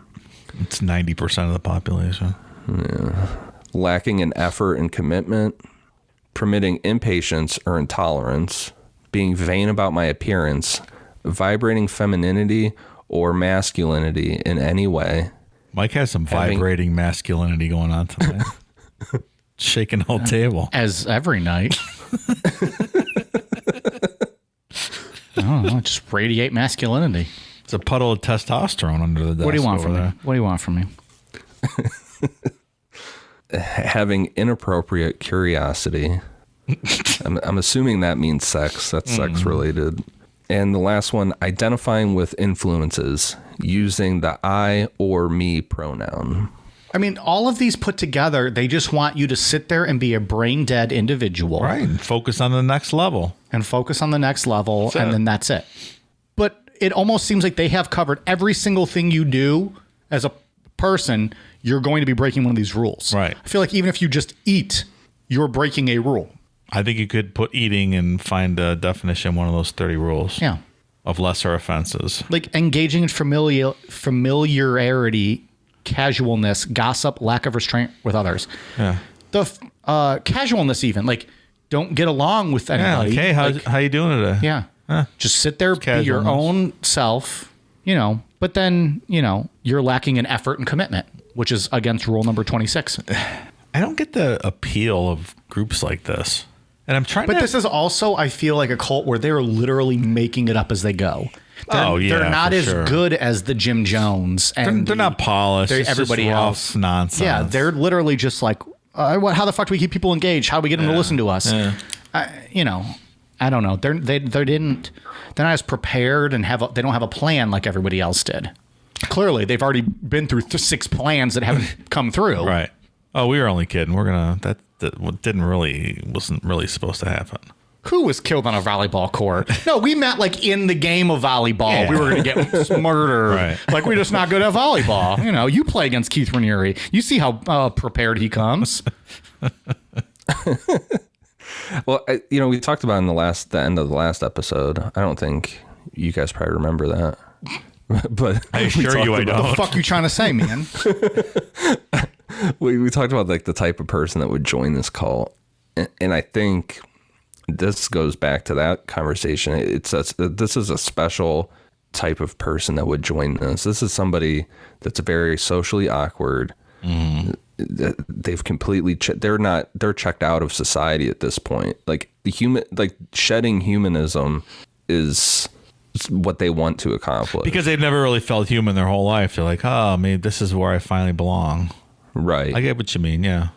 It's 90% of the population. Yeah. Lacking in effort and commitment, permitting impatience or intolerance, being vain about my appearance, vibrating femininity or masculinity in any way. Mike has some vibrating masculinity going on tonight. Shaking the whole table. As every night. I don't know, just radiate masculinity. It's a puddle of testosterone under the desk. What do you want from there. me? What do you want from me? Having inappropriate curiosity. I'm assuming that means sex. That's sex related. And the last one, identifying with influences, using the I or me pronoun. I mean, all of these put together, they just want you to sit there and be a brain dead individual. Right. And focus on the next level. And then that's it. But it almost seems like they have covered every single thing you do as a person. You're going to be breaking one of these rules. Right. I feel like even if you just eat, you're breaking a rule. I think you could put eating and find a definition, one of those 30 rules. Yeah. Of lesser offenses. Like engaging in familiarity, casualness, gossip, lack of restraint with others. Yeah. The casualness even, like, don't get along with anybody. Yeah, like, hey, how you doing today? Yeah. Just sit there, be your own self, but then, you're lacking in effort and commitment, which is against rule number 26. I don't get the appeal of groups like this. And I'm trying But this is also, I feel like, a cult where they're literally making it up as they go. They're not as good as the Jim Jones. And they're not polished. It's everybody just else. Nonsense. Yeah, they're literally just like, how the fuck do we keep people engaged? How do we get them to listen to us? Yeah. I don't know. They're not as prepared and they don't have a plan like everybody else did. Clearly, they've already been through 6 plans that haven't come through. Right. Oh, we were only kidding. That wasn't really supposed to happen. Who was killed on a volleyball court? No, we meant like in the game of volleyball. Yeah. We were going to get murdered. Right. Like, we're just not good at volleyball. You play against Keith Raniere. You see how prepared he comes. Well, we talked about in the end of the last episode. I don't think you guys probably remember that. But I assure you I don't. What the fuck you trying to say, man? we talked about like the type of person that would join this cult. And I think this goes back to that conversation. This is a special type of person that would join this. This is somebody that's very socially awkward. They've completely they're checked out of society at this point. Like shedding humanism is what they want to accomplish, because they've never really felt human their whole life. They're like, oh, maybe this is where I finally belong. Right. I get what you mean. Yeah.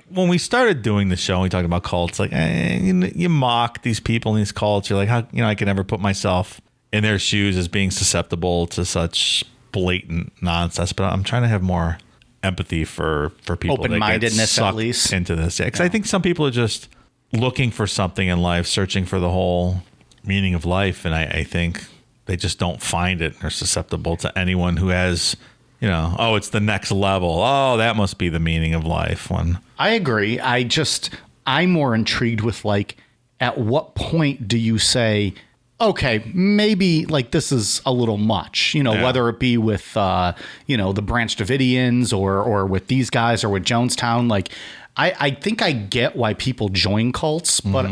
When we started doing the show, we talked about cults. Like, you mock these people in these cults. You're like, how I can never put myself in their shoes as being susceptible to such blatant nonsense. But I'm trying to have more empathy for people. Open-mindedness, at least, into this. Yeah, because I think some people are just looking for something in life, searching for the whole meaning of life, and I think they just don't find it. They're susceptible to anyone who has, it's the next level. Oh, that must be the meaning of life. I agree. I'm more intrigued with, like, at what point do you say, okay, maybe like this is a little much, whether it be with, the Branch Davidians or with these guys or with Jonestown. Like, I think I get why people join cults, but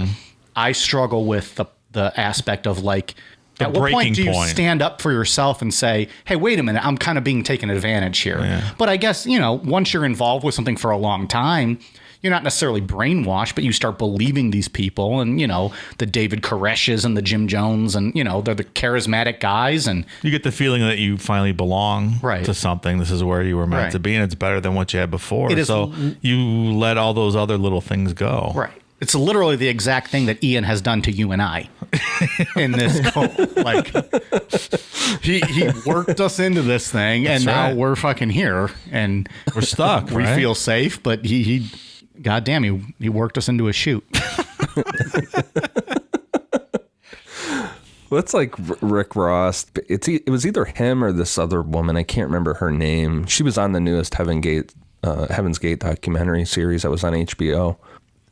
I struggle with the aspect of, like, at what point do you stand up for yourself and say, hey, wait a minute, I'm kind of being taken advantage here. Yeah. But I guess, once you're involved with something for a long time, you're not necessarily brainwashed, but you start believing these people and, the David Koreshes and the Jim Jones and, they're the charismatic guys. And you get the feeling that you finally belong to something. This is where you were meant to be, and it's better than what you had before. So you let all those other little things go. Right. It's literally the exact thing that Ian has done to you and I in this cult. Like, he worked us into this thing, and now we're fucking here, and we're stuck. We feel safe, but he goddamn, he worked us into a chute. Well, it's like Rick Ross. It was either him or this other woman. I can't remember her name. She was on the newest Heaven's Gate documentary series that was on HBO.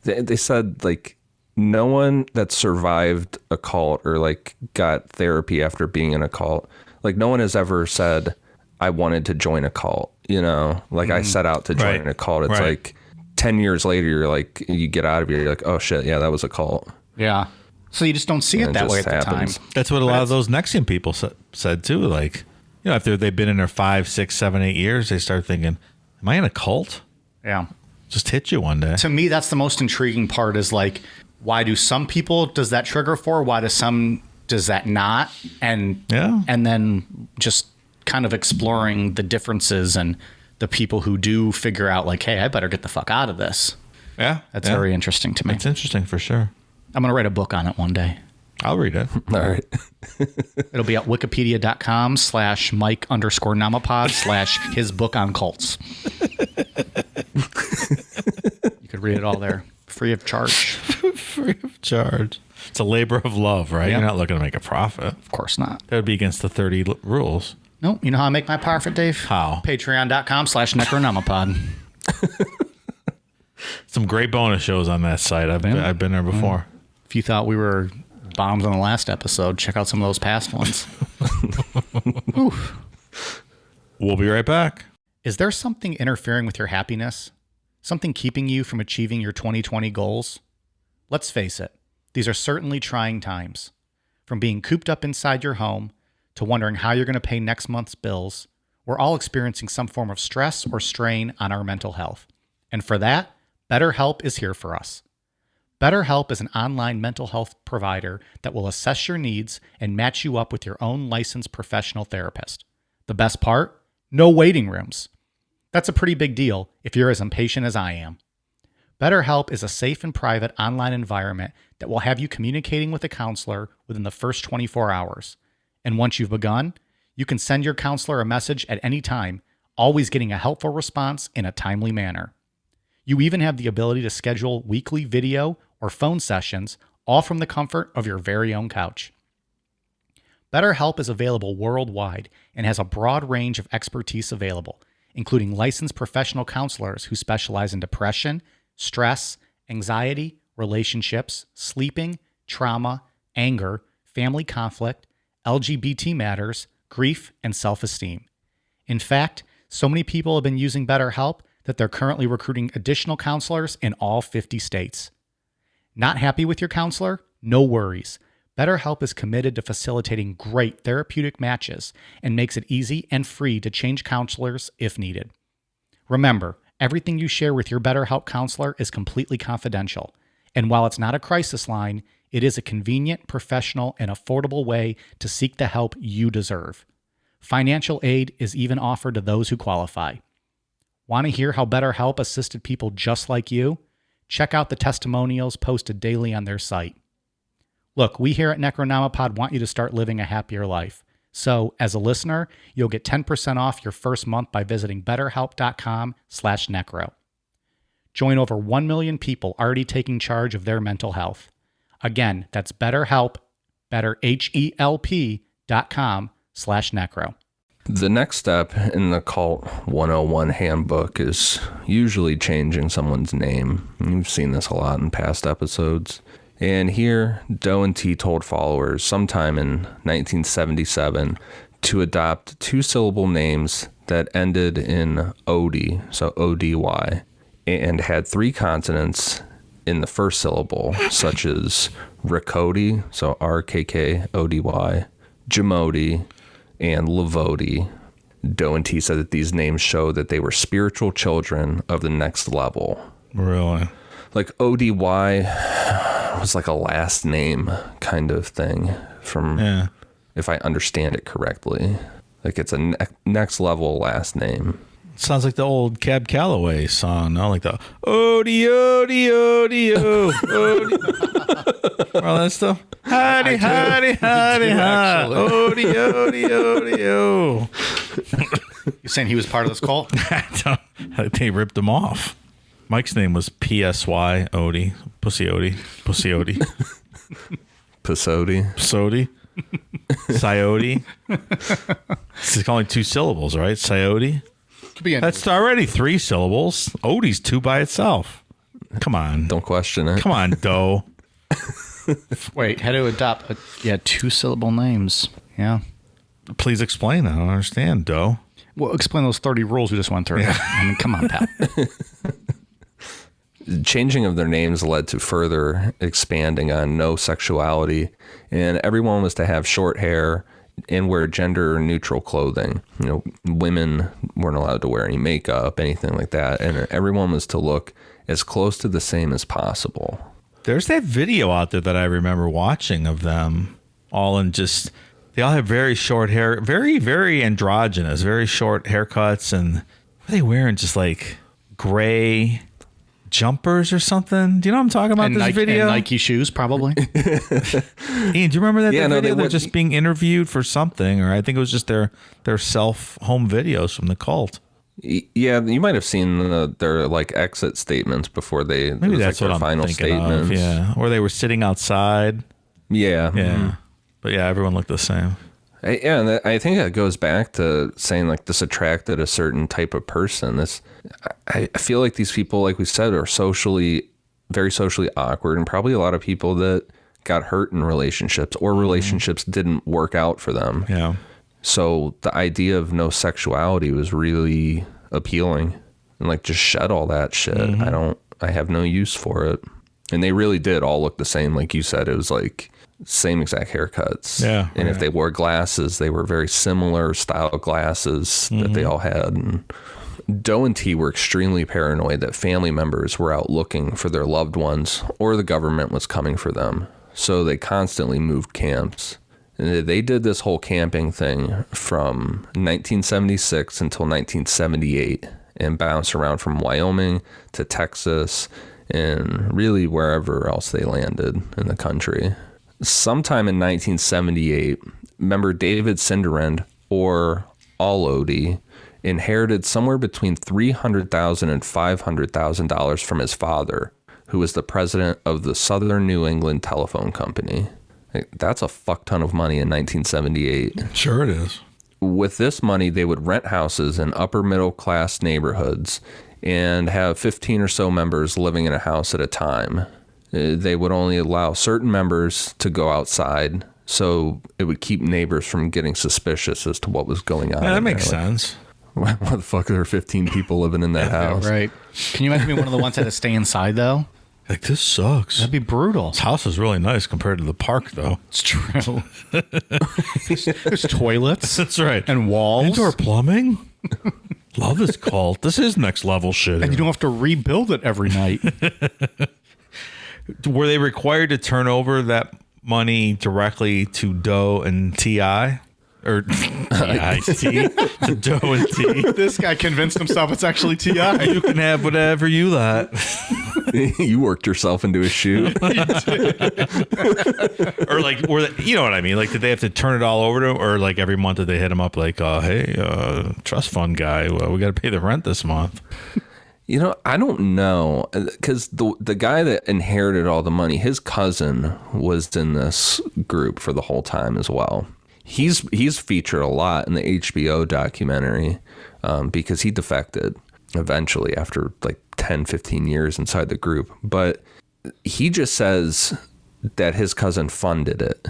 They said like no one that survived a cult or like got therapy after being in a cult, like no one has ever said, I wanted to join a cult, like I set out to join a cult. It's like 10 years later, you're like, you get out of here, you're like, oh shit, yeah, that was a cult. Yeah. So you just don't see it that way at the time. That's what a lot of those Nexium people said too. Like, after they've been in there 5, 6, 7, 8 years, they start thinking, am I in a cult? Yeah. Just hit you one day. To me, that's the most intriguing part is like, why do some people does that trigger for? Why does that not? And then just kind of exploring the differences and the people who do figure out like, hey, I better get the fuck out of this. Yeah. That's very interesting to me. It's interesting for sure. I'm going to write a book on it one day. I'll read it. All right. It'll be at wikipedia.com/Mike_Namapod/ his book on cults. You could read it all there. Free of charge. Free of charge. It's a labor of love, right? Yeah. You're not looking to make a profit. Of course not. That would be against the 30 rules. No, you know how I make my profit, Dave? How? Patreon.com/Necronomipod. Some great bonus shows on that site. I've been there before. If you thought we were bombs on the last episode, check out some of those past ones. We'll be right back. Is there something interfering with your happiness? Something keeping you from achieving your 2020 goals? Let's face it, these are certainly trying times. From being cooped up inside your home to wondering how you're going to pay next month's bills, we're all experiencing some form of stress or strain on our mental health. And for that, BetterHelp is here for us. BetterHelp is an online mental health provider that will assess your needs and match you up with your own licensed professional therapist. The best part? No waiting rooms. That's a pretty big deal if you're as impatient as I am. BetterHelp is a safe and private online environment that will have you communicating with a counselor within the first 24 hours. And once you've begun, you can send your counselor a message at any time, always getting a helpful response in a timely manner. You even have the ability to schedule weekly video or phone sessions, all from the comfort of your very own couch. BetterHelp is available worldwide and has a broad range of expertise available, including licensed professional counselors who specialize in depression, stress, anxiety, relationships, sleeping, trauma, anger, family conflict, LGBT matters, grief, and self-esteem. In fact, so many people have been using BetterHelp that they're currently recruiting additional counselors in all 50 states. Not happy with your counselor? No worries. BetterHelp is committed to facilitating great therapeutic matches and makes it easy and free to change counselors if needed. Remember, everything you share with your BetterHelp counselor is completely confidential. And while it's not a crisis line, it is a convenient, professional, and affordable way to seek the help you deserve. Financial aid is even offered to those who qualify. Want to hear how BetterHelp assisted people just like you? Check out the testimonials posted daily on their site. Look, we here at Necronomipod want you to start living a happier life. So, as a listener, you'll get 10% off your first month by visiting betterhelp.com/necro. Join over 1 million people already taking charge of their mental health. Again, that's BetterHelp, betterhelp.com/necro. The next step in the Cult 101 handbook is usually changing someone's name. You've seen this a lot in past episodes. And here, Doe and T told followers sometime in 1977 to adopt 2-syllable names that ended in OD, so ODY, and had 3 consonants in the first syllable, such as Riccodi, so RKKODY, Jamodi, and Lavodi. Doe and T said that these names show that they were spiritual children of the next level. Really? Like ODY was like a last name kind of thing from, if I understand it correctly. Like it's a next level last name. Sounds like the old Cab Calloway song, no? Like the Odie, Odie, Odie, Odie. All that stuff. Hidey, hidey, hidey, hi. Odie, Odie, Odie, You're saying he was part of this cult? I think they ripped him off. Mike's name was PSY Odie. Pussy Odie. Pussy Odie. Pasodi. Pasodi. Coyote. It's only 2 syllables, right? Coyote. Could be That's already 3 syllables. Odie's 2 by itself. Come on. Don't question it. Come on, Doe. Wait, how to adopt 2-syllable names? Yeah. Please explain that. I don't understand, Doe. Well, explain those 30 rules we just went through. I mean, come on, pal. Changing of their names led to further expanding on no sexuality, and everyone was to have short hair and wear gender neutral clothing. You know, women weren't allowed to wear any makeup, anything like that, and everyone was to look as close to the same as possible. There's that video out there that I remember watching of them all in just, they all have very short hair, very, very androgynous, very short haircuts, and what are they wearing? Just like gray jumpers or something. Do you know what I'm talking about? This video? And Nike shoes, probably. Ian, do you remember that video? They're just being interviewed for something, or I think it was just their home videos from the cult. Yeah, you might have seen their like exit statements before they. Maybe that's like what I'm final thinking statements. of. Yeah, or they were sitting outside. Yeah, yeah, but yeah, everyone looked the same. And I think that goes back to saying like this attracted a certain type of person. I feel like these people, like we said, are very socially awkward, and probably a lot of people that got hurt in relationships or relationships didn't work out for them. Yeah. So the idea of no sexuality was really appealing, and like just shed all that shit. I have no use for it. And they really did all look the same. Like you said, it was like same exact haircuts. Yeah. And if they wore glasses, they were very similar style glasses that they all had. And Doe and T were extremely paranoid that family members were out looking for their loved ones or the government was coming for them. So they constantly moved camps. And they did this whole camping thing from 1976 until 1978 and bounced around from Wyoming to Texas and really wherever else they landed in the country. Sometime in 1978, member David Cinderend, or Allody, inherited somewhere between $300,000 and $500,000 from his father, who was the president of the Southern New England Telephone Company. That's a fuck ton of money in 1978. Sure it is. With this money, they would rent houses in upper middle class neighborhoods and have 15 or so members living in a house at a time. They would only allow certain members to go outside, so it would keep neighbors from getting suspicious as to what was going on. Yeah, that makes sense. Why the fuck are there 15 people living in that house? Right. Can you imagine being one of the ones that had to stay inside, though? Like, this sucks. That'd be brutal. This house is really nice compared to the park, though. It's true. There's toilets. That's right. And walls. Indoor plumbing. Love this cult. This is next level shit. And you don't have to rebuild it every night. Were they required to turn over that money directly to Doe and T.I.? Or T.I.T. to Doe and T. This guy convinced himself it's actually T.I. You can have whatever you like. You worked yourself into a shoe. Or like, you know what I mean? Like, did they have to turn it all over to him? Or like every month did they hit him up like, hey, trust fund guy, we got to pay the rent this month? You know, I don't know, because the guy that inherited all the money, his cousin was in this group for the whole time as well. He's featured a lot in the HBO documentary because he defected eventually after like 10, 15 years inside the group. But he just says that his cousin funded it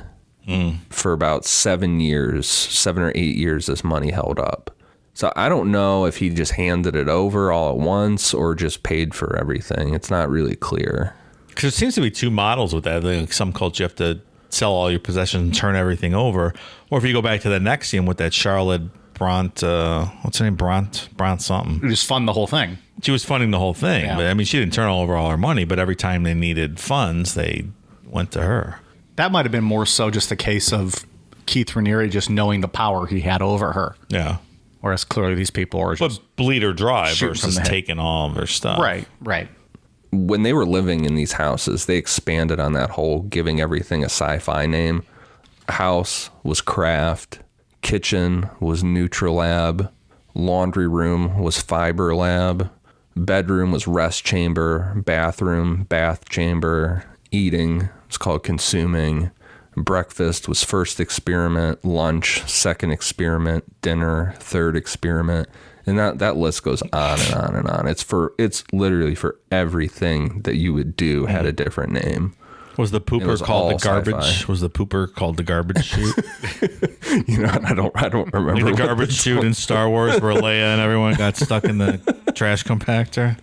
for about 7 or 8 years, this money held up. So I don't know if he just handed it over all at once or just paid for everything. It's not really clear. Because there seems to be two models with that. Like some cults, you have to sell all your possessions and turn everything over. Or if you go back to the Nexium with that Charlotte Bront, what's her name? Bront something. Just fund the whole thing. She was funding the whole thing. Yeah. But I mean, she didn't turn over all her money, but every time they needed funds, they went to her. That might have been more so just a case of Keith Raniere just knowing the power he had over her. Yeah. Whereas clearly these people are just... But bleed or dry shoot versus from the hip. taking all of their stuff. Right. When they were living in these houses, they expanded on that whole giving everything a sci-fi name. House was craft. Kitchen was Nutrilab. Laundry room was Fiber Lab. Bedroom was rest chamber. Bathroom, bath chamber. Eating was called consuming. Breakfast was first experiment, lunch, second experiment, dinner, third experiment. And that list goes on and on and on. It's literally for everything that you would do had a different name. Was the pooper called the garbage? Sci-fi. Was the pooper called the garbage chute? I don't remember. Like the garbage chute in Star Wars where Leia and everyone got stuck in the trash compactor.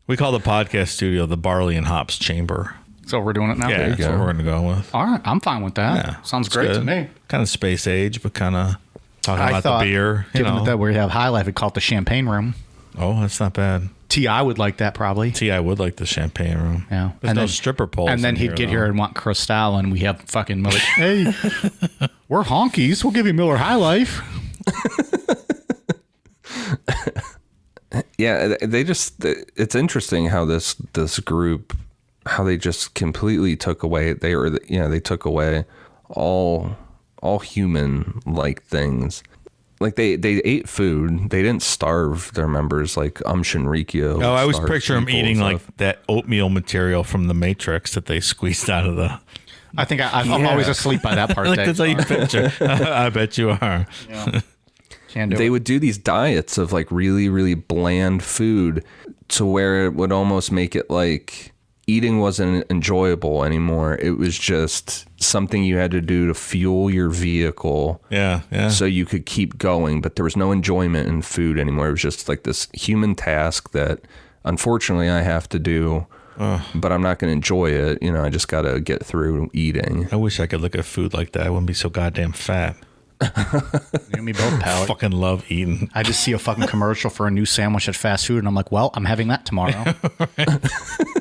We call the podcast studio the Barley and Hops Chamber. So we're doing it now? Yeah, that's what we're going to go with. All right, I'm fine with that. Yeah, sounds great to me. Kind of space age, but kind of talking about the beer. Given that we have High Life, we call it the Champagne Room. Oh, that's not bad. T.I. would like that probably. T.I. would like the Champagne Room. Yeah. There's no stripper poles. And then he'd get here and want Cristal, and we have fucking Miller. Hey, we're honkies. We'll give you Miller High Life. Yeah, it's interesting how this group, how they just completely took away, they took away all human like things. Like they ate food. They didn't starve their members like Shinrikyo. Oh, I always picture them eating like that oatmeal material from the Matrix that they squeezed out of the. I think I'm always asleep by that part. Like that's how you picture. I bet you are. Yeah. They would do these diets of like really, really bland food to where it would almost make it like eating wasn't enjoyable anymore. It was just something you had to do to fuel your vehicle. Yeah. So you could keep going, but there was no enjoyment in food anymore. It was just like this human task that unfortunately I have to do, but I'm not going to enjoy it. I just got to get through eating. I wish I could look at food like that. I wouldn't be so goddamn fat. You and me both, pal. I fucking love eating. I just see a fucking commercial for a new sandwich at fast food, and I'm like, well, I'm having that tomorrow.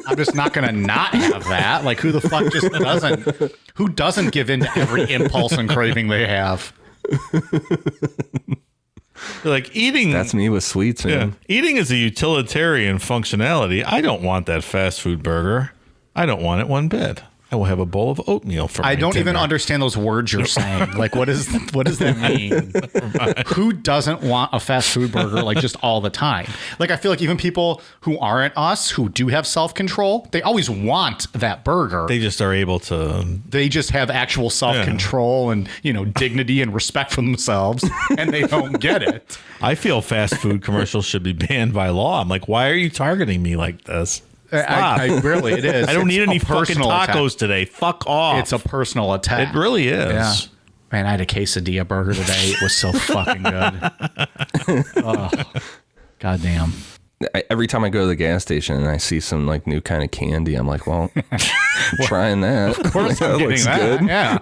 I'm just not going to not have that. Like, who the fuck just doesn't? Who doesn't give in to every impulse and craving they have? Like eating. That's me with sweets, man. Yeah. Eating is a utilitarian functionality. I don't want that fast food burger. I don't want it one bit. I will have a bowl of oatmeal for I don't dinner. even understand those words you're saying. Like, what does that mean? Who doesn't want a fast food burger like just all the time? Like, I feel like even people who aren't us, who do have self-control, they always want that burger. They just are able to. They just have actual self-control and, dignity and respect for themselves, and they don't get it. I feel fast food commercials should be banned by law. I'm like, why are you targeting me like this? I really, it is. I don't need any fucking tacos today. Fuck off. It's a personal attack. It really is. Yeah. Man, I had a quesadilla burger today. It was so fucking good. Oh, goddamn. Every time I go to the gas station and I see some like new kind of candy, I'm like, well, I'm trying that. That looks good. Yeah.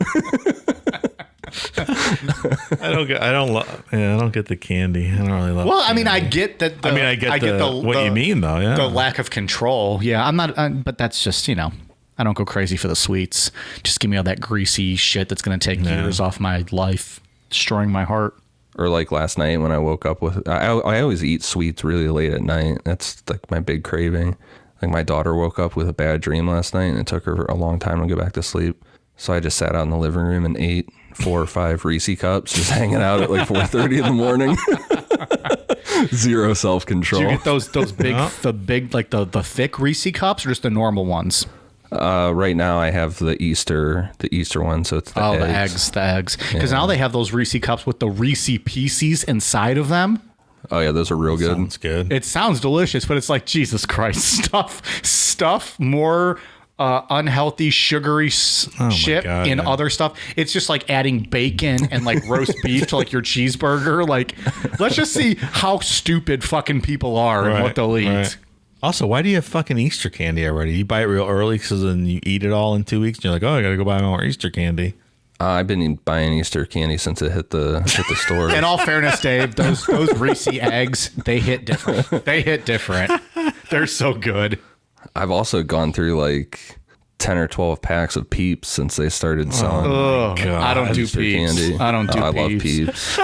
I don't get the candy. I don't really love. Well, candy. I get that. I get what you mean though. Yeah, the lack of control. Yeah, I'm not. But that's just I don't go crazy for the sweets. Just give me all that greasy shit that's going to take years off my life, destroying my heart. Or like last night when I woke up with, I always eat sweets really late at night. That's like my big craving. Like my daughter woke up with a bad dream last night and it took her a long time to get back to sleep. So I just sat out in the living room and ate 4 or 5 Reese cups, just hanging out at like 4:30 in the morning. Zero self-control. Do you get those big, the big, like the thick Reese cups or just the normal ones? Right now I have the Easter one, so it's the eggs. The eggs. Because now they have those Reese cups with the Reese Pieces inside of them. Oh yeah, those are real good. Sounds good. It sounds delicious, but it's like, Jesus Christ, stuff more unhealthy, sugary shit in other stuff. It's just like adding bacon and like roast beef to like your cheeseburger. Like, let's just see how stupid fucking people are and what they'll eat. Right. Also, why do you have fucking Easter candy already? You buy it real early because then you eat it all in 2 weeks and you're like, oh, I got to go buy more Easter candy. I've been buying Easter candy since it hit the store. In all fairness, Dave, those Reese eggs, they hit different. They're so good. I've also gone through like 10 or 12 packs of Peeps since they started selling. Oh, God. I don't do Easter Peeps. Candy. I don't do Peeps. I love Peeps.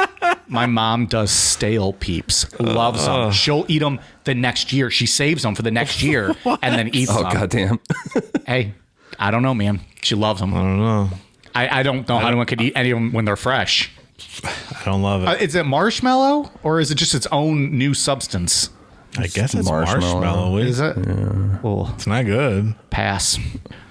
My mom does stale Peeps. Loves them. She'll eat them the next year. She saves them for the next year and then eats them. Oh, goddamn. Hey, I don't know, man. She loves them. I don't know. I don't know how anyone could eat any of them when they're fresh. I don't love it. Is it marshmallow or is it just its own new substance? I guess it's marshmallow. Is it? Yeah. Well, it's not good. Pass.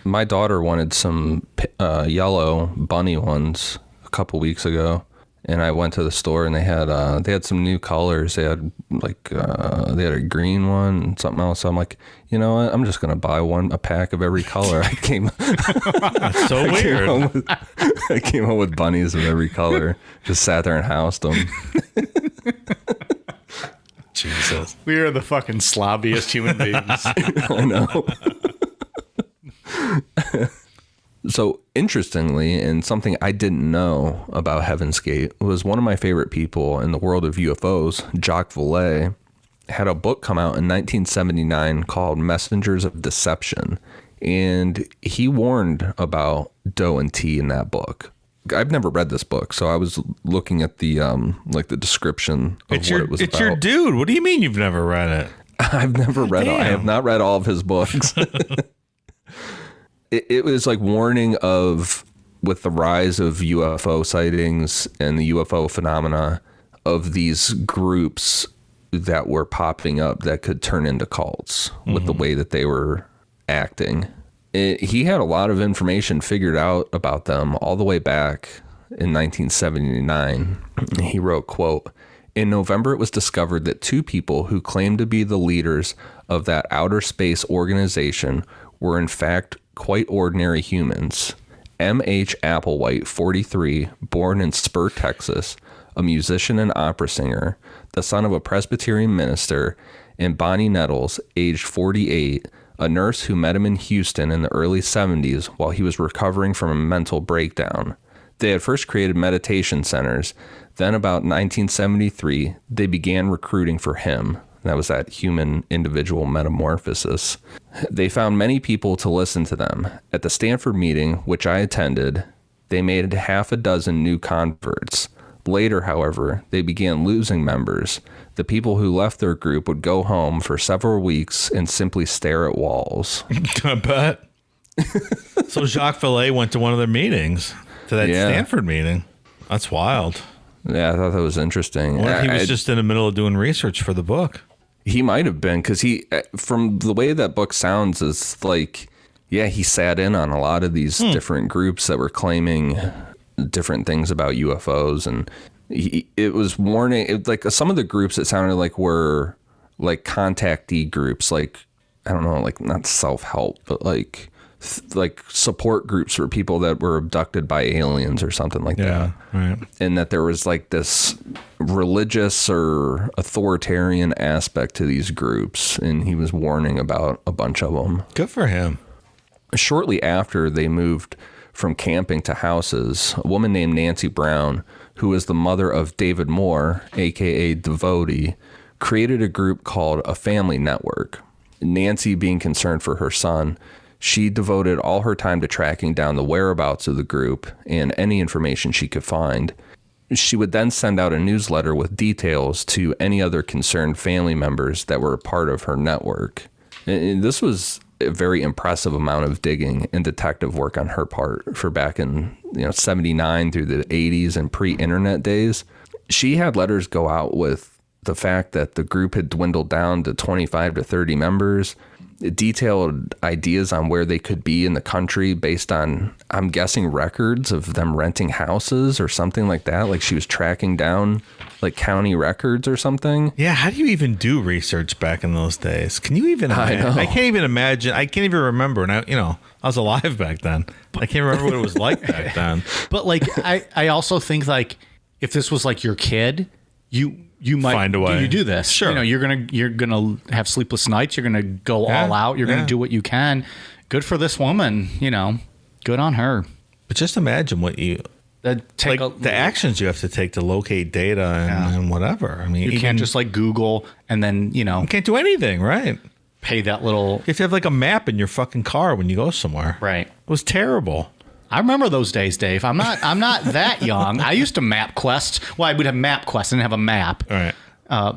My daughter wanted some yellow bunny ones a couple weeks ago, and I went to the store and they had some new colors. They had they had a green one and something else. So I'm like, you know what? I'm just gonna buy a pack of every color. That's so weird. I came home with bunnies of every color. Just sat there and housed them. Jesus, we are the fucking slobbiest human beings. I know. So interestingly, and something I didn't know about Heaven's Gate, was one of my favorite people in the world of UFOs, Jacques Vallée, had a book come out in 1979 called Messengers of Deception. And he warned about Doe and T in that book. I've never read this book, so I was looking at the the description of what it was about. It's your dude. What do you mean you've never read it? I've never read it. I have not read all of his books. It was like warning of, with the rise of UFO sightings and the UFO phenomena, of these groups that were popping up that could turn into cults with the way that they were acting. He had a lot of information figured out about them all the way back in 1979. He wrote, quote, "In November, it was discovered that two people who claimed to be the leaders of that outer space organization were in fact quite ordinary humans. M.H. Applewhite, 43, born in Spur, Texas, a musician and opera singer, the son of a Presbyterian minister, and Bonnie Nettles, aged 48, a nurse who met him in Houston in the early 70s while he was recovering from a mental breakdown. They had first created meditation centers. Then about 1973, they began recruiting for him." That was that human individual metamorphosis. "They found many people to listen to them. At the Stanford meeting, which I attended, they made half a dozen new converts. Later, however, they began losing members. The people who left their group would go home for several weeks and simply stare at walls." I bet. So Jacques Vallée went to one of their meetings, to that Stanford meeting. That's wild. Yeah, I thought that was interesting. What if he was just in the middle of doing research for the book? He might have been, because from the way that book sounds, is like, he sat in on a lot of these different groups that were claiming different things about UFOs, and it was warning. Like some of the groups, it sounded like were like contactee groups, like, I don't know, like not self-help, but like support groups for people that were abducted by aliens or something like that. Right. And that there was like this religious or authoritarian aspect to these groups, and he was warning about a bunch of them. Good for him. Shortly after they moved from camping to houses, a woman named Nancy Brown, who was the mother of David Moore, aka Devotee, created a group called A Family Network. Nancy, being concerned for her son, she devoted all her time to tracking down the whereabouts of the group and any information she could find. She would then send out a newsletter with details to any other concerned family members that were a part of her network. And this was a very impressive amount of digging and detective work on her part for back in 79 through the 80s and pre-internet days. She had letters go out with the fact that the group had dwindled down to 25 to 30 members, detailed ideas on where they could be in the country based on, I'm guessing, records of them renting houses or something like that. Like she was tracking down like county records or something. Yeah, how do you even do research back in those days? Can you even imagine? I can't even imagine. I can't even remember. And I was alive back then. I can't remember what it was like back then. But like, I also think like if this was like your kid, you might find a way. You do this. Sure. You're gonna have sleepless nights. You're gonna go all out. You're gonna do what you can. Good for this woman. Good on her. But just imagine what the actions you have to take to locate data and whatever. I mean, you can't just like Google and then you can't do anything, right? Pay that little. You have to have like a map in your fucking car when you go somewhere. Right. It was terrible. I remember those days, Dave. I'm not that young. I used to MapQuest. Well, I would have MapQuest and have a map. All right.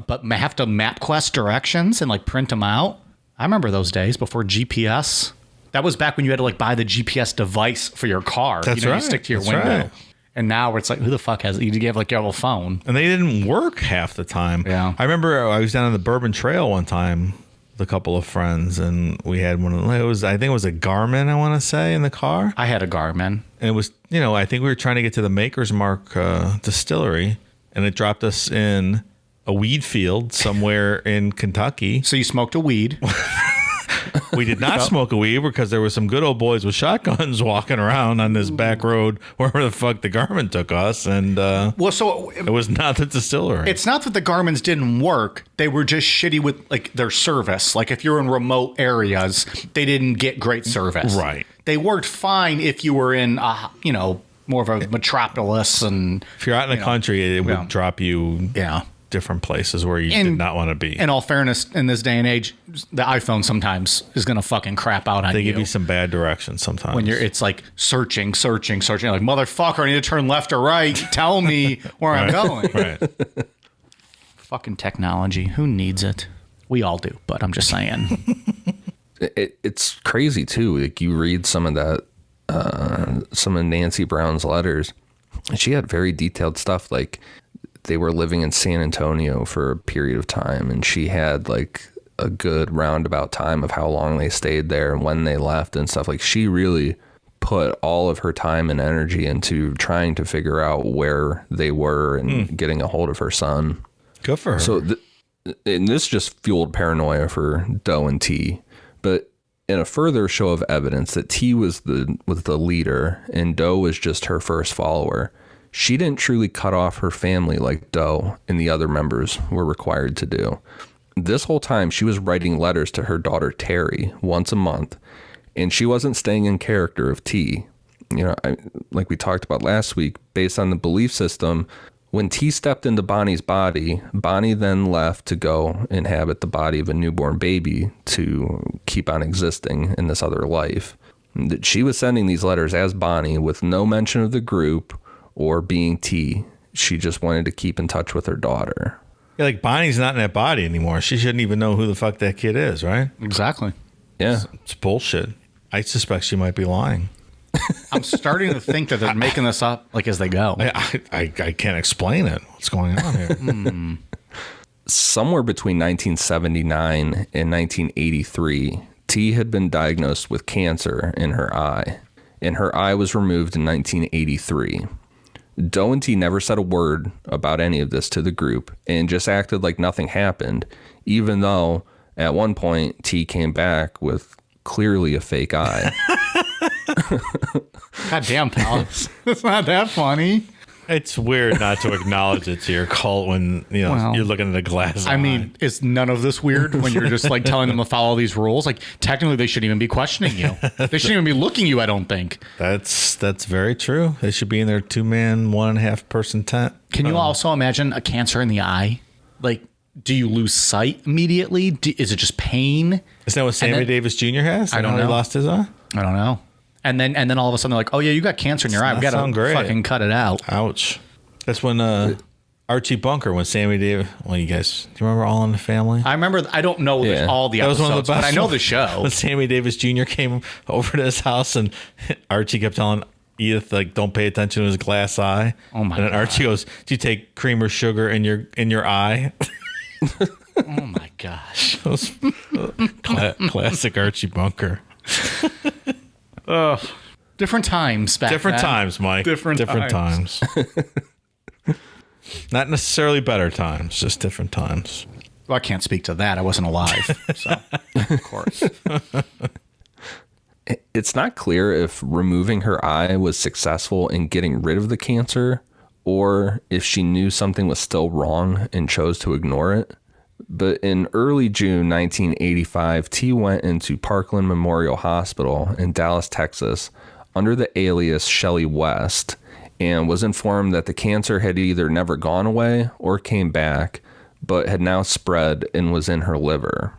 But have to MapQuest directions and like print them out. I remember those days before GPS. That was back when you had to like buy the GPS device for your car. That's right. You stick to your That's window. Right. And now it's like, who the fuck has, you have like your phone. And they didn't work half the time. Yeah. I remember I was down on the Bourbon Trail one time with a couple of friends, and we had one. I think it was a Garmin, I want to say, in the car. I had a Garmin. And it was, I think we were trying to get to the Maker's Mark distillery, and it dropped us in a weed field somewhere in Kentucky. So you smoked a weed. We did not smoke a weed because there were some good old boys with shotguns walking around on this back road wherever the fuck the Garmin took us. And so it was not the distillery. It's not that the Garmins didn't work. They were just shitty with like their service. Like if you're in remote areas, they didn't get great service. Right. They worked fine if you were in, more of a metropolis. And if you're out in the country, it would drop you different places where you did not want to be. In all fairness, in this day and age, the iPhone sometimes is going to fucking crap out on you. They give you some bad directions sometimes. When it's like searching. Like, motherfucker, I need to turn left or right. Tell me where I'm going. Right. Fucking technology. Who needs it? We all do, but I'm just saying. It's crazy too. Like you read some of that, some of Nancy Brown's letters, and she had very detailed stuff. Like they were living in San Antonio for a period of time, and she had like a good roundabout time of how long they stayed there and when they left and stuff. Like she really put all of her time and energy into trying to figure out where they were and getting a hold of her son. Good for her. So and this just fueled paranoia for Doe and T. But in a further show of evidence that T was the leader and Doe was just her first follower, she didn't truly cut off her family like Doe and the other members were required to do. This whole time, she was writing letters to her daughter Terry once a month, and she wasn't staying in character of T. Like we talked about last week, based on the belief system, when T stepped into Bonnie's body, Bonnie then left to go inhabit the body of a newborn baby to keep on existing in this other life. She was sending these letters as Bonnie with no mention of the group or being T. She just wanted to keep in touch with her daughter. Yeah, like Bonnie's not in that body anymore. She shouldn't even know who the fuck that kid is, right? Exactly. Yeah. It's bullshit. I suspect she might be lying. I'm starting to think that they're making this up like as they go. I can't explain it. What's going on here? Somewhere between 1979 and 1983, T had been diagnosed with cancer in her eye, and her eye was removed in 1983. Doe and T never said a word about any of this to the group and just acted like nothing happened, even though at one point T came back with clearly a fake eye. God damn, pal. It's not that funny. It's weird not to acknowledge it to your cult when you're looking at a glass eye. I mean, is none of this weird when you're just like telling them to follow these rules? Like technically they shouldn't even be questioning you. They shouldn't even be looking you, I don't think. That's very true. They should be in their 2-man, 1.5 person tent. Can you also imagine a cancer in the eye? Like, do you lose sight immediately? Is it just pain? Isn't that what Sammy Davis Jr. has? I don't know. He lost his eye? I don't know. And then all of a sudden they're like, oh yeah, you got cancer in your eye. We got to fucking cut it out. Ouch. That's when Archie Bunker, when Sammy Davis, do you remember All in the Family? I remember, I don't know all the episodes, one of the best, but I know the show. When Sammy Davis Jr. came over to his house and Archie kept telling Edith, like, don't pay attention to his glass eye. Oh my God. And then God. Archie goes, do you take cream or sugar in your eye? Oh my gosh. Classic Archie Bunker. Different times back Different then. times, Mike. Different times. Not necessarily better times, just different times. Well, I can't speak to that. I wasn't alive. So, of course. It's not clear if removing her eye was successful in getting rid of the cancer or if she knew something was still wrong and chose to ignore it. But in early June 1985, T went into Parkland Memorial Hospital in Dallas, Texas, under the alias Shelley West, and was informed that the cancer had either never gone away or came back, but had now spread and was in her liver.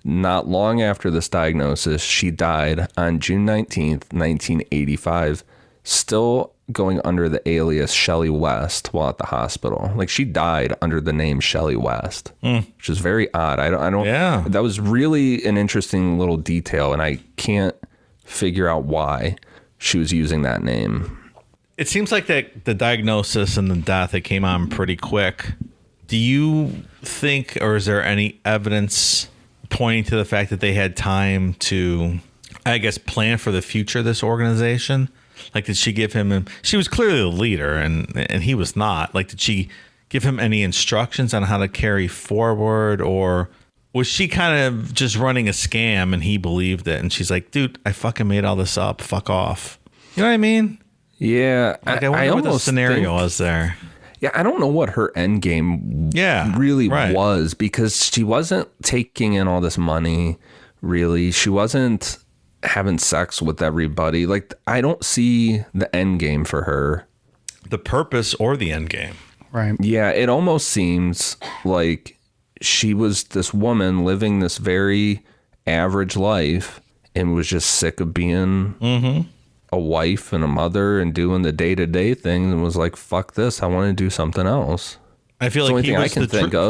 Not long after this diagnosis, she died on June 19th, 1985, still going under the alias Shelley West while at the hospital. Like, she died under the name Shelley West, which is very odd. I don't. Yeah. That was really an interesting little detail, and I can't figure out why she was using that name. It seems like that the diagnosis and the death, it came on pretty quick. Do you think, or is there any evidence pointing to the fact that they had time to, I guess, plan for the future of this organization? Like, did she give him, she was clearly the leader and he was not. Like, did she give him any instructions on how to carry forward, or was she kind of just running a scam and he believed it? And she's like, dude, I fucking made all this up. Fuck off. You know what I mean? Yeah. Like, I wonder what the scenario was there. Yeah, I don't know what her end game really was, because she wasn't taking in all this money, really. She wasn't having sex with everybody. Like, I don't see the end game for her. The purpose or the end game. Right. Yeah, it almost seems like she was this woman living this very average life and was just sick of being a wife and a mother and doing the day-to-day things, and was like, fuck this, I want to do something else. I feel like he was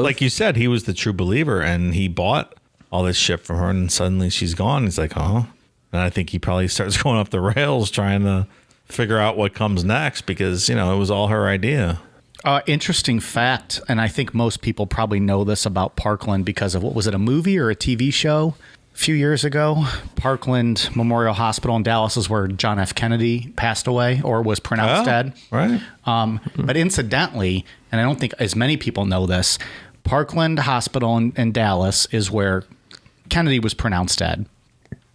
like you said, he was the true believer, and he bought all this shit from her, and suddenly she's gone. He's like, huh? And I think he probably starts going up the rails trying to figure out what comes next, because, you know, it was all her idea. Interesting fact, and I think most people probably know this about Parkland because of, what was it, a movie or a TV show a few years ago? Parkland Memorial Hospital in Dallas is where John F. Kennedy passed away, or was pronounced dead. Right. But incidentally, and I don't think as many people know this, Parkland Hospital in Dallas is where Kennedy was pronounced dead.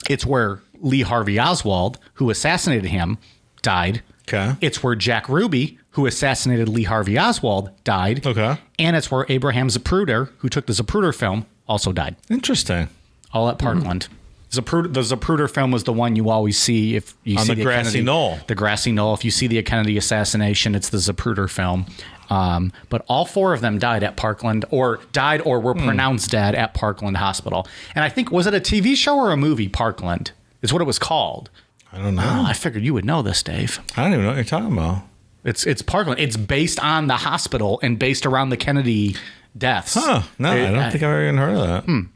It's where Lee Harvey Oswald, who assassinated him, died. Okay. It's where Jack Ruby, who assassinated Lee Harvey Oswald, died. Okay. And it's where Abraham Zapruder, who took the Zapruder film, also died. Interesting. All at Parkland. The Zapruder film was the one you always see if you see the grassy knoll. The grassy knoll. If you see the Kennedy assassination, it's the Zapruder film. But all four of them died at Parkland, or were pronounced dead at Parkland Hospital. And I think, was it a TV show or a movie? Parkland is what it was called. I don't know. Oh, I figured you would know this, Dave. I don't even know what you're talking about. It's Parkland. It's based on the hospital and based around the Kennedy deaths. Huh. No, I don't think I've ever even heard of that.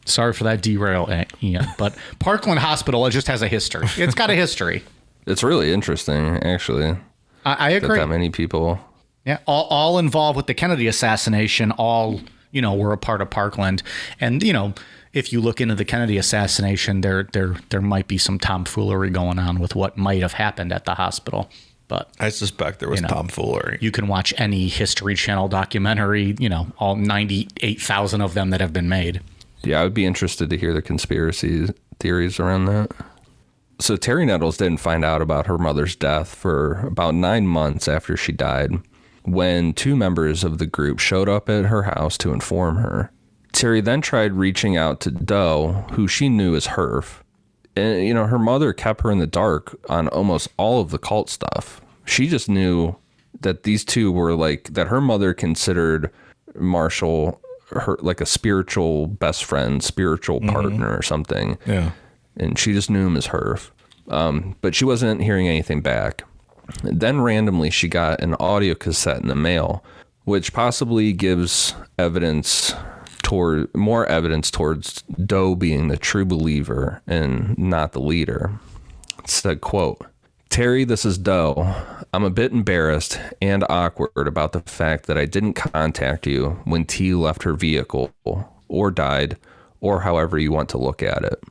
Sorry for that derail, Ian. But Parkland Hospital, it just has a history. It's got a history. It's really interesting, actually. I agree. That many people. Yeah, all involved with the Kennedy assassination, all, were a part of Parkland. And, if you look into the Kennedy assassination, there might be some tomfoolery going on with what might have happened at the hospital. But I suspect there was tomfoolery. You can watch any History Channel documentary, all 98,000 of them that have been made. Yeah, I would be interested to hear the conspiracy theories around that. So Terry Nettles didn't find out about her mother's death for about 9 months after she died, when 2 members of the group showed up at her house to inform her. Terry then tried reaching out to Doe, who she knew as Herf. And, her mother kept her in the dark on almost all of the cult stuff. She just knew that these two were that her mother considered Marshall her like a spiritual best friend, spiritual partner or something. Yeah. And she just knew him as Herf. But she wasn't hearing anything back. Then randomly she got an audio cassette in the mail, which possibly gives more evidence towards Doe being the true believer and not the leader. It said, quote, "Terry, this is Doe. I'm a bit embarrassed and awkward about the fact that I didn't contact you when T left her vehicle or died, or however you want to look at it.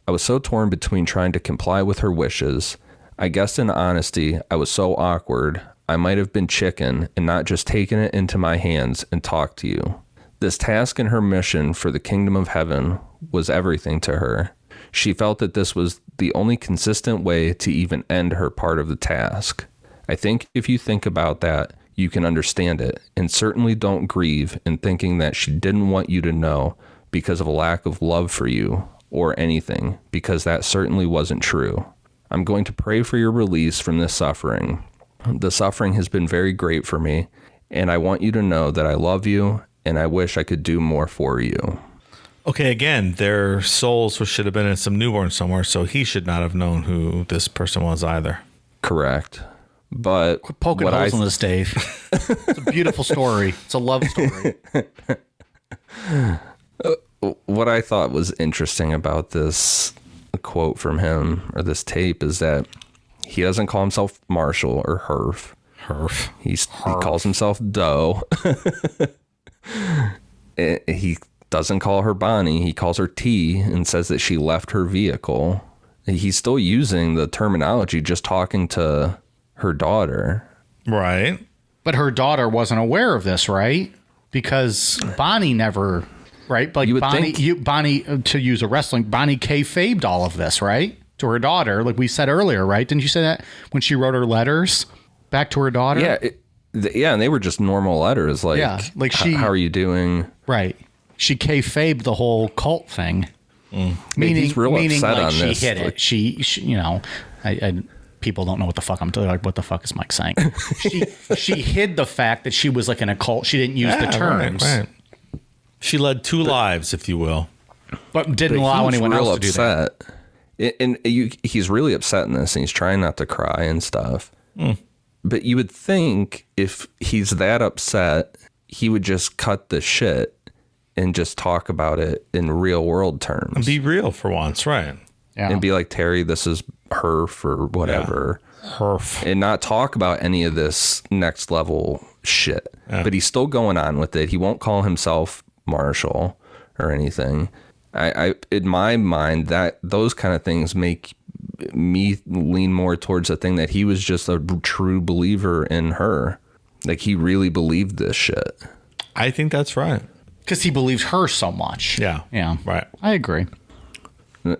I was so torn between trying to comply with her wishes. I guess in honesty, I was so awkward, I might have been chicken and not just taken it into my hands and talked to you. This task and her mission for the kingdom of heaven was everything to her. She felt that this was the only consistent way to even end her part of the task. I think if you think about that, you can understand it, and certainly don't grieve in thinking that she didn't want you to know because of a lack of love for you or anything, because that certainly wasn't true. I'm going to pray for your release from this suffering. The suffering has been very great for me, and I want you to know that I love you, and I wish I could do more for you." Okay, again, their souls should have been in some newborn somewhere, so he should not have known who this person was either. Correct. But quit poking holes in this, Dave. It's a beautiful story. It's a love story. What I thought was interesting about this quote from him, or this tape, is that He doesn't call himself Marshall or Herf. He calls himself Doe. He doesn't call her Bonnie. He calls her T and says that she left her vehicle. He's still using the terminology, just talking to her daughter. Right. But her daughter wasn't aware of this, right? Because Bonnie never, right? Like Bonnie, to use a wrestling, Bonnie kayfabed all of this, right? To her daughter, like we said earlier, right? Didn't you say that when she wrote her letters back to her daughter? Yeah, and they were just normal letters, like, how are you doing? Right. She kayfabed the whole cult thing. Meaning, he's real upset like on she this. hid it. She you know, I people don't know what the fuck I'm doing. Like, what the fuck is Mike saying? she hid the fact that she was like in a cult. She didn't use the terms. Right. She led two lives, if you will, but didn't allow anyone else to do that. And he's really upset in this, and he's trying not to cry and stuff. But you would think if he's that upset, he would just cut the shit and just talk about it in real world terms. And be real for once, right? Yeah. And be like, Terry, this is Herf or whatever. Yeah. Herf. And not talk about any of this next level shit. Yeah. But he's still going on with it. He won't call himself Marshall or anything. I in my mind, that those kind of things make me lean more towards the thing that he was just a true believer in her. Like, he really believed this shit. I think that's right. Because he believed her so much. Yeah. Right. I agree.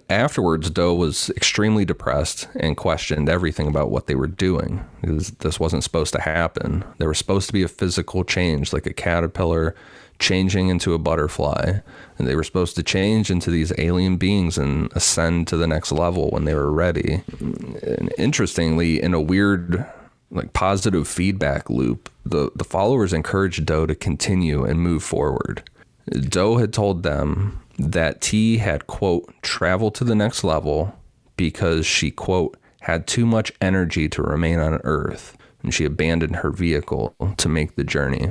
Afterwards, Doe was extremely depressed and questioned everything about what they were doing. This wasn't supposed to happen. There was supposed to be a physical change, like a caterpillar changing into a butterfly. And they were supposed to change into these alien beings and ascend to the next level when they were ready. And interestingly, in a weird, like, positive feedback loop, the followers encouraged Doe to continue and move forward. Doe had told them that T had, quote, traveled to the next level because she, quote, had too much energy to remain on Earth, and she abandoned her vehicle to make the journey.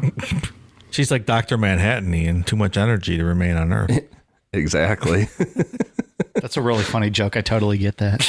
She's like Dr. Manhattan-y and too much energy to remain on Earth. Exactly. That's a really funny joke. I totally get that.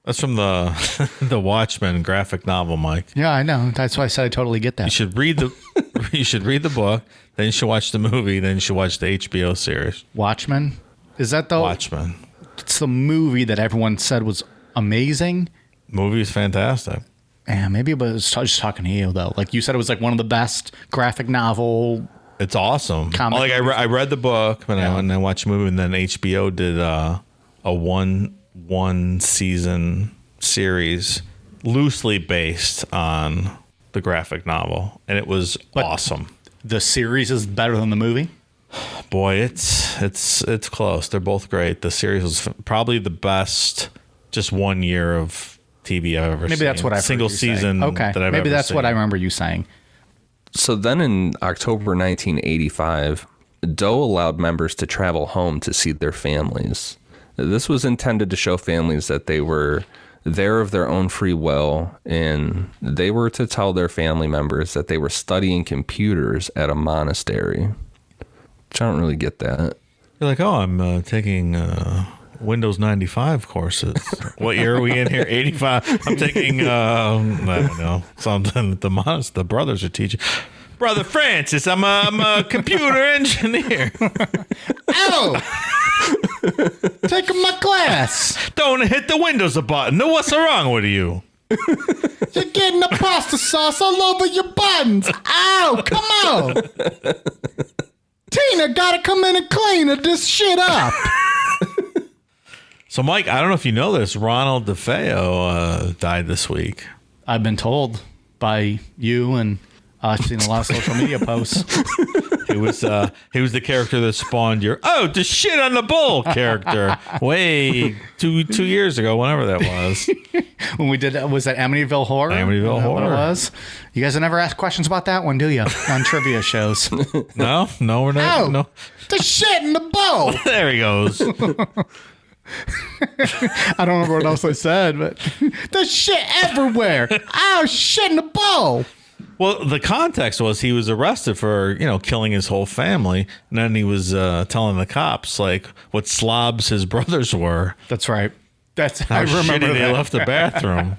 That's from the Watchmen graphic novel, Mike. Yeah, I know. That's why I said I totally get that. You should read the book, then you should watch the movie, then you should watch the HBO series. Watchmen? Is that the Watchmen? It's the movie that everyone said was amazing. Movie is fantastic. Yeah, maybe it was just talking to you though. Like you said, it was like one of the best graphic novel. It's awesome. Like I read the book, and I watched the movie, and then HBO did a one season series loosely based on the graphic novel, and it was awesome. The series is better than the movie? Boy, it's close. They're both great. The series was probably the best just 1 year of TV I've ever seen. Maybe that's what I've single season okay. that I've Maybe ever that's seen. what I remember you saying. So then in October 1985, Doe allowed members to travel home to see their families. This was intended to show families that they were there of their own free will, and they were to tell their family members that they were studying computers at a monastery. Which I don't really get that. You're like, oh, I'm taking Windows 95 courses. What year are we in here? 85. I'm taking, I don't know, something that the brothers are teaching. Brother Francis, I'm a computer engineer. Ow! Taking my class. Don't hit the Windows button. No, what's wrong with you? You're getting the pasta sauce all over your buttons. Ow, come on. Tina gotta come in and clean this shit up. So, Mike, I don't know if you know this. Ronald DeFeo died this week. I've been told by you, and I've seen a lot of social media posts. He was the character that spawned your the shit on the bull character way two years ago, whenever that was. When we did, was that Amityville Horror? Amityville Horror. What it was? You guys have never asked questions about that one, do you? On trivia shows. No, we're not. Ow, no. the shit in the bowl. There he goes. I don't remember what else I said, but there's shit everywhere. Ow, shit in the bowl. Well, the context was he was arrested for, killing his whole family. And then he was telling the cops, like, what slobs his brothers were. That's right. How I remember shitty they that. left the bathroom.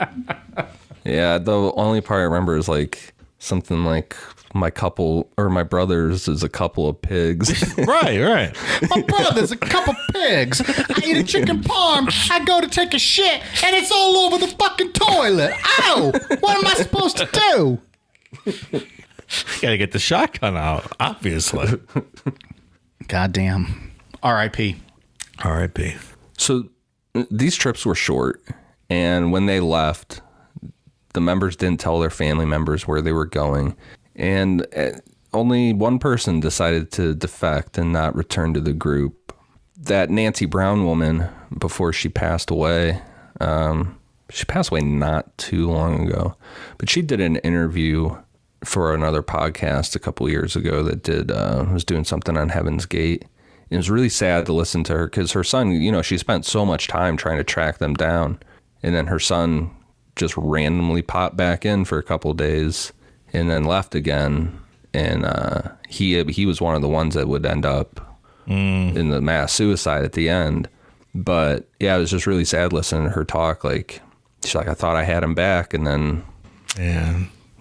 Yeah, the only part I remember is like something like my brothers is a couple of pigs. Right. My brother's a couple pigs. I eat a chicken parm. I go to take a shit, and it's all over the fucking toilet. Ow! What am I supposed to do? Gotta get the shotgun out, obviously. Goddamn. R.I.P. R.I.P. So these trips were short, and when they left, the members didn't tell their family members where they were going, and only one person decided to defect and not return to the group. That Nancy Brown woman, before she passed away, not too long ago, but she did an interview for another podcast a couple years ago that was doing something on Heaven's Gate. It was really sad to listen to her because her son, she spent so much time trying to track them down, and then her son just randomly popped back in for a couple of days and then left again. And he was one of the ones that would end up in the mass suicide at the end. But yeah, it was just really sad listening to her talk. Like, she's like, I thought I had him back, and then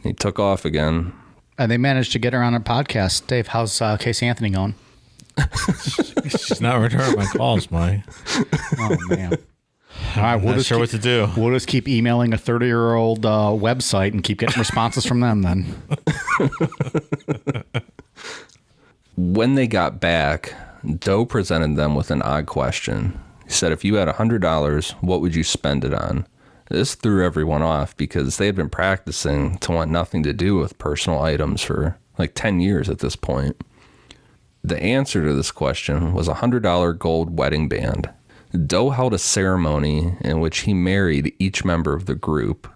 he took off again. And they managed to get her on a podcast. Dave, how's Casey Anthony going? She's not returning my calls, Mike. Oh, man. All right, Not sure what to do. We'll just keep emailing a 30-year-old website and keep getting responses from them then. When they got back, Doe presented them with an odd question. He said, if you had $100, what would you spend it on? This threw everyone off because they had been practicing to want nothing to do with personal items for like 10 years at this point. The answer to this question was a $100 gold wedding band. Doe held a ceremony in which he married each member of the group,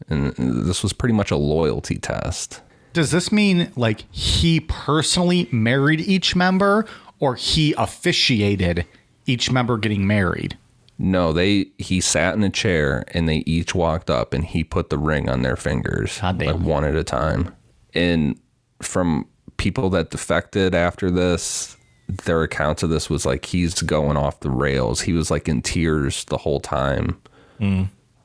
and this was pretty much a loyalty test. Does this mean like he personally married each member, or he officiated each member getting married? No, he sat in a chair and they each walked up and he put the ring on their fingers, like one at a time. And from people that defected after this, their accounts of this was like he's going off the rails. He was like in tears the whole time.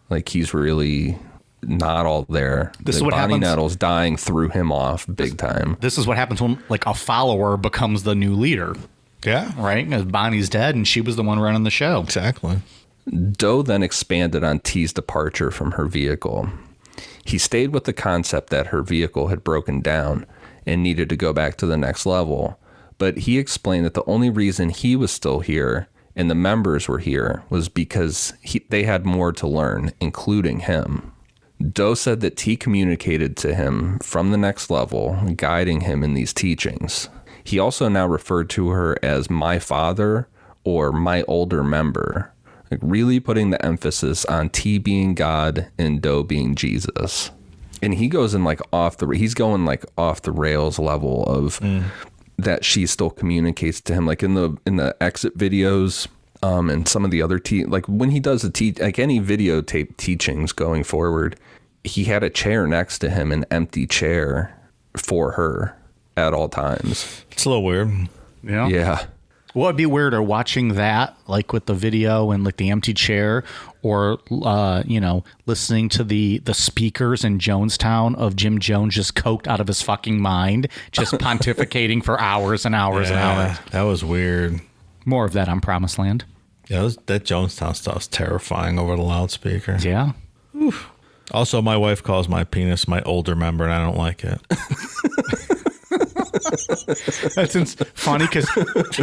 Like he's really not all there. This is what Bonnie happens. Nettles dying threw him off big time. This is what happens when like a follower becomes the new leader. Yeah. Right? Because Bonnie's dead and she was the one running the show. Exactly. Doe then expanded on T's departure from her vehicle. He stayed with the concept that her vehicle had broken down and needed to go back to the next level. But he explained that the only reason he was still here and the members were here was because they had more to learn, including him. Doe said that T communicated to him from the next level, guiding him in these teachings. He also now referred to her as my father or my older member, like really putting the emphasis on T being God and Doe being Jesus. And he goes in like off the rails level of that she still communicates to him, like in the exit videos, and some of the other like when he does like any videotape teachings going forward, he had a chair next to him, an empty chair for her at all times. It's a little weird. Yeah. Well, it'd be weirder watching that, like with the video and like the empty chair, or listening to the speakers in Jonestown of Jim Jones just coked out of his fucking mind, just pontificating for hours and hours and hours. That was weird. More of that on Promised Land. Yeah, that Jonestown stuff's terrifying over the loudspeaker. Yeah. Oof. Also, my wife calls my penis my older member, and I don't like it. That's funny because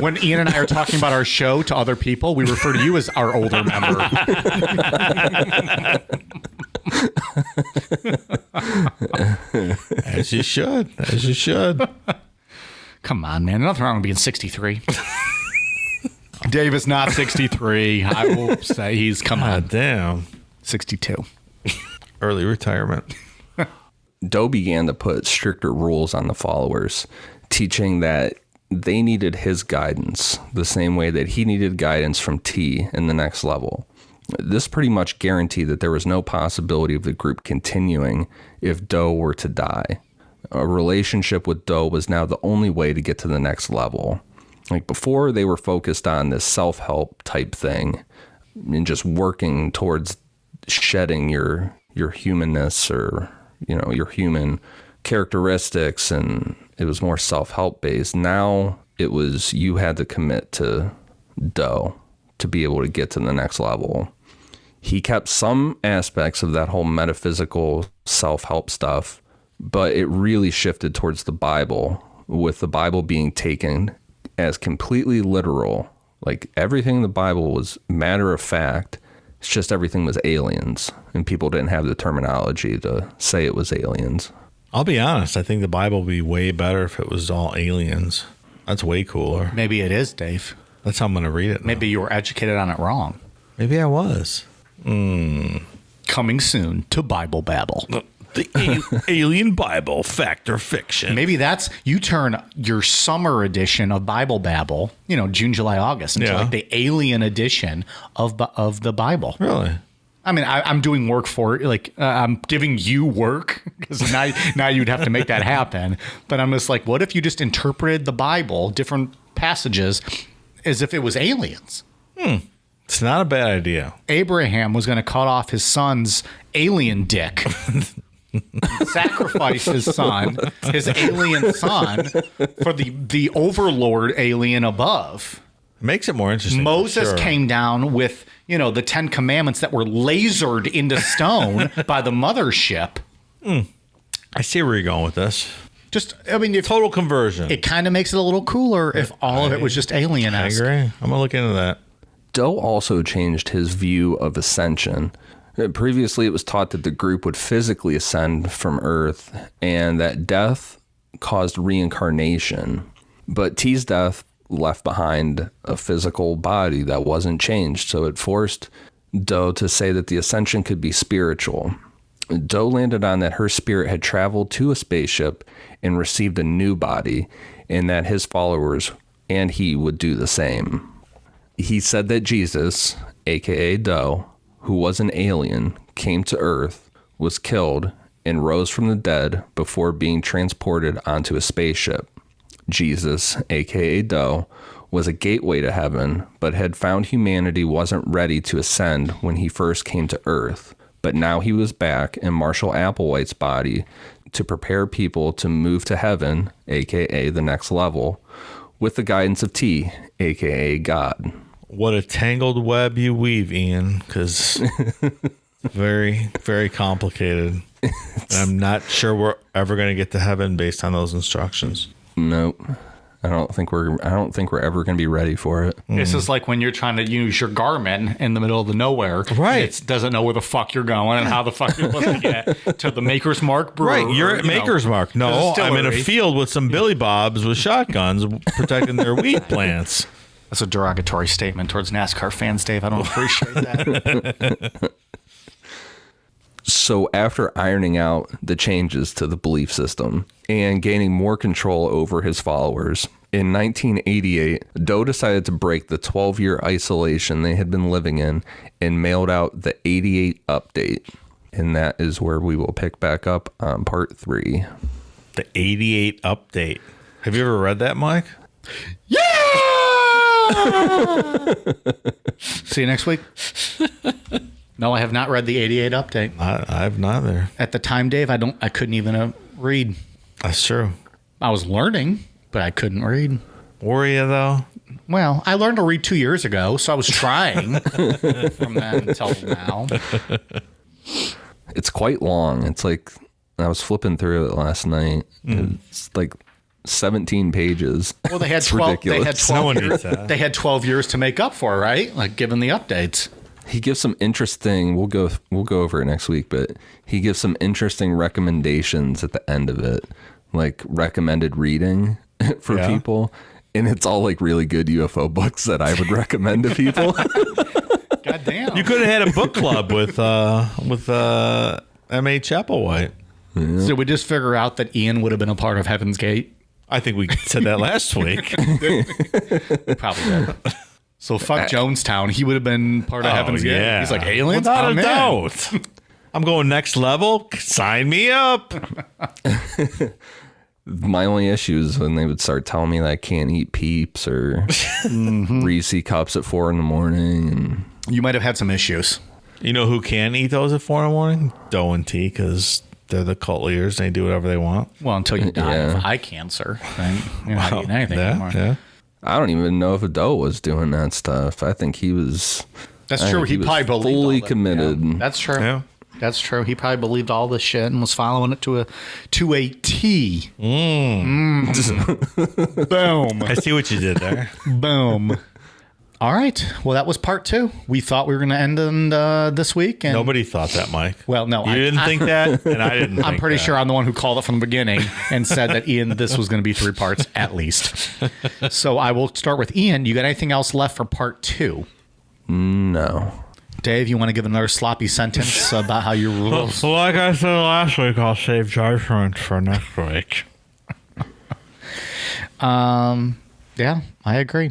when Ian and I are talking about our show to other people, we refer to you as our older member. As you should. As you should. Come on, man. Nothing wrong with being 63. Dave is not 63. I will say he's, come on. God damn. 62. Early retirement. Doe began to put stricter rules on the followers, teaching that they needed his guidance the same way that he needed guidance from T in the next level. This pretty much guaranteed that there was no possibility of the group continuing if Doe were to die. A relationship with Doe was now the only way to get to the next level. Like before, they were focused on this self-help type thing, and just working towards shedding your humanness, or, you know, your human characteristics, and it was more self-help based. Now it was, you had to commit to dough to be able to get to the next level. He kept some aspects of that whole metaphysical self-help stuff, but it really shifted towards the Bible, with the Bible being taken as completely literal. Like, everything in the Bible was matter of fact. It's just everything was aliens, and people didn't have the terminology to say it was aliens. I'll be honest, I think the Bible would be way better if it was all aliens. That's way cooler. Maybe it is, Dave. That's how I'm going to read it now. Maybe you were educated on it wrong. Maybe I was. Coming soon to Bible Babble. The Alien Bible, fact or fiction. Maybe that's, you turn your summer edition of Bible Babble, you know, June, July, August, into like the alien edition of the Bible. Really? I mean, I'm doing work for, like, I'm giving you work, because now you'd have to make that happen. But I'm just like, what if you just interpreted the Bible, different passages, as if it was aliens? It's not a bad idea. Abraham was going to cut off his son's alien dick, sacrifice his son, his alien son, for the overlord alien above. Makes it more interesting. Moses came down with, you know, the 10 Commandments that were lasered into stone by the mothership. I see where you're going with this. Just, I mean, if Total conversion. it kind of makes it a little cooler if all of it was just I alien-esque. agree. I'm going to look into that. Doe also changed his view of ascension. Previously, it was taught that the group would physically ascend from Earth, and that death caused reincarnation. But T's death left behind a physical body that wasn't changed, so it forced Doe to say that the ascension could be spiritual. Doe landed on that her spirit had traveled to a spaceship and received a new body, and that his followers and he would do the same. He said that Jesus, aka Doe, who was an alien, came to Earth, was killed, and rose from the dead before being transported onto a spaceship. Jesus, aka Doe, was a gateway to heaven, but had found humanity wasn't ready to ascend when he first came to Earth. But now he was back in Marshall Applewhite's body to prepare people to move to heaven, aka the next level, with the guidance of T, aka God. What a tangled web you weave, Ian, because very, very complicated. And I'm not sure we're ever going to get to heaven based on those instructions. Nope. I don't think we're ever going to be ready for it. This is like when you're trying to use your Garmin in the middle of the nowhere. Right. It doesn't know where the fuck you're going and how the fuck you're supposed to get to the Maker's Mark brewery. Right, you're at Maker's Mark. No, I'm in a field with some Billy Bobs with shotguns protecting their wheat plants. That's a derogatory statement towards NASCAR fans, Dave. I don't appreciate that. So after ironing out the changes to the belief system and gaining more control over his followers, in 1988, Doe decided to break the 12-year isolation they had been living in and mailed out the 88 update. And that is where we will pick back up on part 3. The 88 update. Have you ever read that, Mike? Yeah! See you next week. No, I have not read the 88 update. I've not there. At the time, Dave, I couldn't even read. That's true. I was learning, but I couldn't read. Were you, though? Well, I learned to read 2 years ago, so I was trying from then until now. It's quite long. It's like, I was flipping through it last night. It's like 17 pages. Well, they had 12. They had 12 years. They had 12 years to make up for, right? Like, given the updates. He gives some interesting. We'll go over it next week, but he gives some interesting recommendations at the end of it, like recommended reading for people, and it's all like really good UFO books that I would recommend to people. God damn! You could have had a book club with M.H. Applewhite. Yeah. So we just figure out that Ian would have been a part of Heaven's Gate. I think we said that last week. Probably did. So fuck Jonestown. He would have been part of Heaven's Gate. Yeah. He's like, aliens? Without I'm a in. doubt. I'm going next level. Sign me up. My only issue is when they would start telling me that I can't eat Peeps or Reese cups at 4 a.m. And You might have had some issues. You know who can eat those at 4 in the morning? Doe and T, because they're the cult leaders. They do whatever they want. Well, until you die of eye cancer, then you're not eating anything anymore. Yeah. I don't even know if Doe was doing that stuff. I think he was. That's true. He probably believed fully all that. committed. Yeah, that's true. Yeah. That's true. He probably believed all this shit and was following it to a T. Boom. I see what you did there. Boom. All right. Well, that was part 2. We thought we were going to end in, this week. And, Nobody thought that, Mike. Well, no. You didn't think that, and I didn't think I'm pretty that. sure I'm the one who called it from the beginning and said that, Ian, this was going to be 3 parts at least. So I will start with Ian. You got anything else left for part 2? No. Dave, you want to give another sloppy sentence about how you rule? Well, like I said last week, I'll save judgment for next week. Yeah, I agree.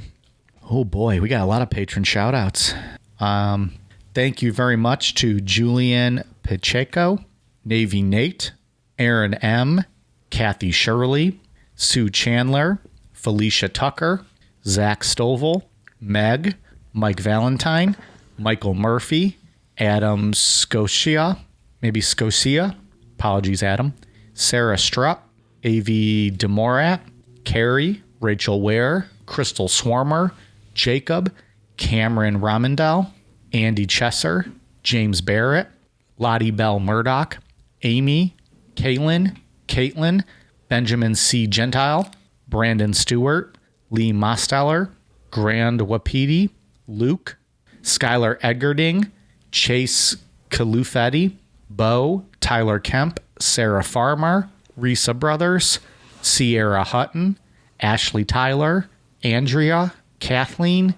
Oh boy, we got a lot of patron shout outs. Thank you very much to Julian Pacheco, Navy Nate, Aaron M, Kathy Shirley, Sue Chandler, Felicia Tucker, Zach Stovall, Meg, Mike Valentine, Michael Murphy, Adam Scotia, apologies Adam, Sarah Strupp, A.V. Demorat, Carrie, Rachel Ware, Crystal Swarmer, Jacob, Cameron Ramondell, Andy Chesser, James Barrett, Lottie Bell Murdoch, Amy, Caitlin, Benjamin C. Gentile, Brandon Stewart, Lee Mosteller, Grand Wapiti, Luke, Skylar Edgarding, Chase Kalufetti, Bo, Tyler Kemp, Sarah Farmer, Risa Brothers, Sierra Hutton, Ashley Tyler, Andrea, Kathleen,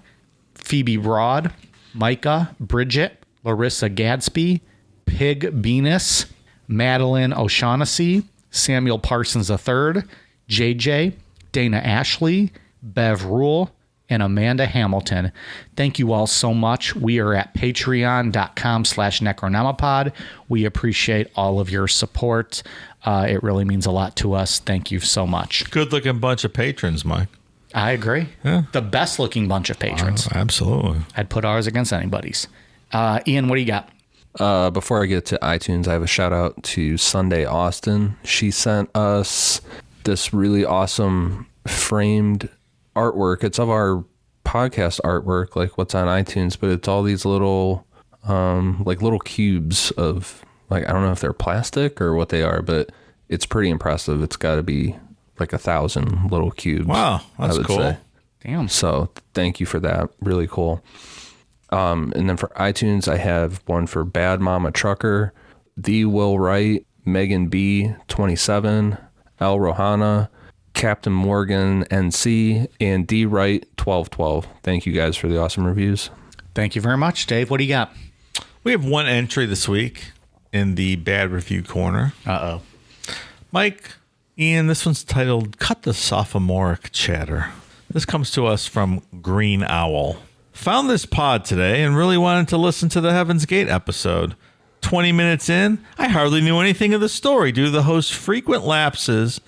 Phoebe Broad, Micah, Bridget, Larissa Gadsby, Pig Venus, Madeline O'Shaughnessy, Samuel Parsons III, JJ, Dana Ashley, Bev Rule, and Amanda Hamilton. Thank you all so much. We are at patreon.com/Necronomipod. We appreciate all of your support. It really means a lot to us. Thank you so much. Good looking bunch of patrons, Mike. I agree. Yeah. The best looking bunch of patrons. Absolutely. I'd put ours against anybody's. Ian, what do you got? Before I get to iTunes, I have a shout out to Sunday Austin. She sent us this really awesome framed artwork. It's of our podcast artwork, like what's on iTunes, but it's all these little little cubes of, like, I don't know if they're plastic or what they are, but it's pretty impressive. It's got to be like 1,000 little cubes. Wow, that's cool. Say. Damn. So thank you for that. Really cool. And then for iTunes, I have one for Bad Mama Trucker, The Will Wright, Megan B 27, Al Rohana, Captain Morgan NC, and D Wright 1212. Thank you guys for the awesome reviews. Thank you very much. Dave, what do you got? We have one entry this week in the bad review corner. Uh-oh. Mike, Ian, this one's titled Cut the Sophomoric Chatter. This comes to us from Green Owl. Found this pod today and really wanted to listen to the Heaven's Gate episode. 20 minutes in, I hardly knew anything of the story due to the host's frequent lapses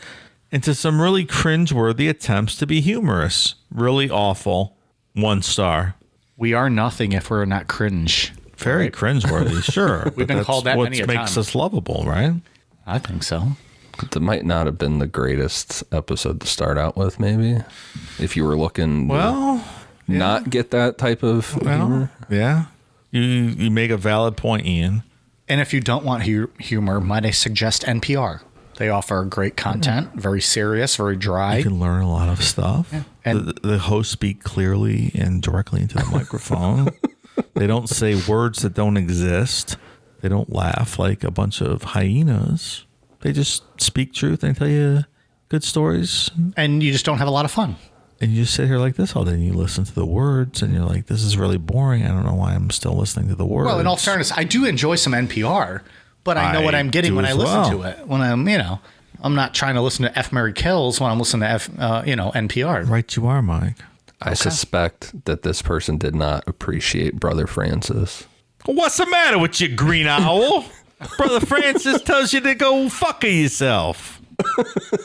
into some really cringeworthy attempts to be humorous. Really awful. 1 star. We are nothing if we're not cringe. Very cringeworthy, sure. We've been called that many a time. What makes us lovable, right? I think so. That might not have been the greatest episode to start out with, maybe. If you were looking to not get that type of humor. Yeah. You make a valid point, Ian. And if you don't want humor, might I suggest NPR? They offer great content, very serious, very dry. You can learn a lot of stuff. Yeah. And the hosts speak clearly and directly into the microphone. They don't say words that don't exist. They don't laugh like a bunch of hyenas. They just speak truth and tell you good stories. And you just don't have a lot of fun. And you just sit here like this all day and you listen to the words and you're like, this is really boring. I don't know why I'm still listening to the words. Well, in all fairness, I do enjoy some NPR, but I know what I'm getting when I listen to it. When I'm not trying to listen to F. Mary Kills when I'm listening to NPR. Right you are, Mike. I suspect that this person did not appreciate Brother Francis. What's the matter with you, Green Owl? Brother Francis tells you to go fuck yourself.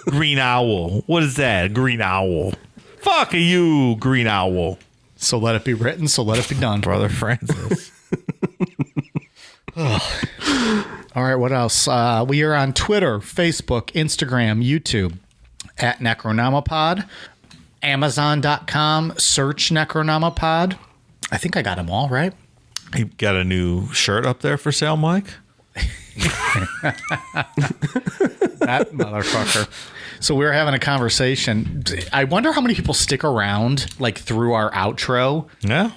Green Owl. What is that, Green Owl? Fuck you, Green Owl. So let it be written, so let it be done. Brother Francis. All right, what else? We are on Twitter, Facebook, Instagram, YouTube at Necronomipod. Amazon.com, search Necronomipod. I think I got them all, right? You got a new shirt up there for sale, Mike? That motherfucker. So we were having a conversation. I wonder how many people stick around like through our outro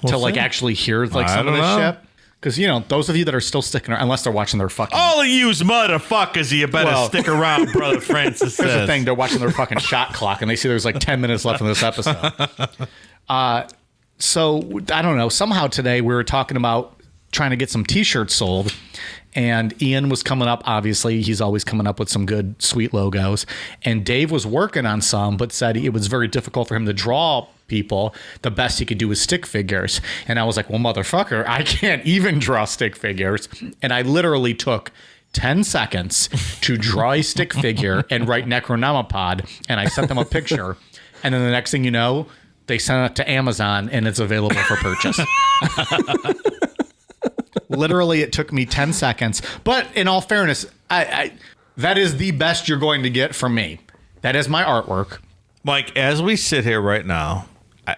to like actually hear like some of this shit. Because, you know, those of you that are still sticking around, unless they're watching their fucking... All of you motherfuckers, you better stick around, Brother Francis says. Here's the thing. They're watching their fucking shot clock, and they see there's like 10 minutes left in this episode. So, I don't know. Somehow today we were talking about trying to get some T-shirts sold, and Ian was coming up. Obviously, he's always coming up with some good, sweet logos. And Dave was working on some, but said it was very difficult for him to draw people. The best he could do was stick figures. And I was like, well, motherfucker, I can't even draw stick figures. And I literally took 10 seconds to draw a stick figure and write Necronomipod, and I sent them a picture. And then the next thing you know, they sent it to Amazon, and it's available for purchase. Literally, it took me 10 seconds. But in all fairness, I that is the best you're going to get from me. That is my artwork. Mike, as we sit here right now,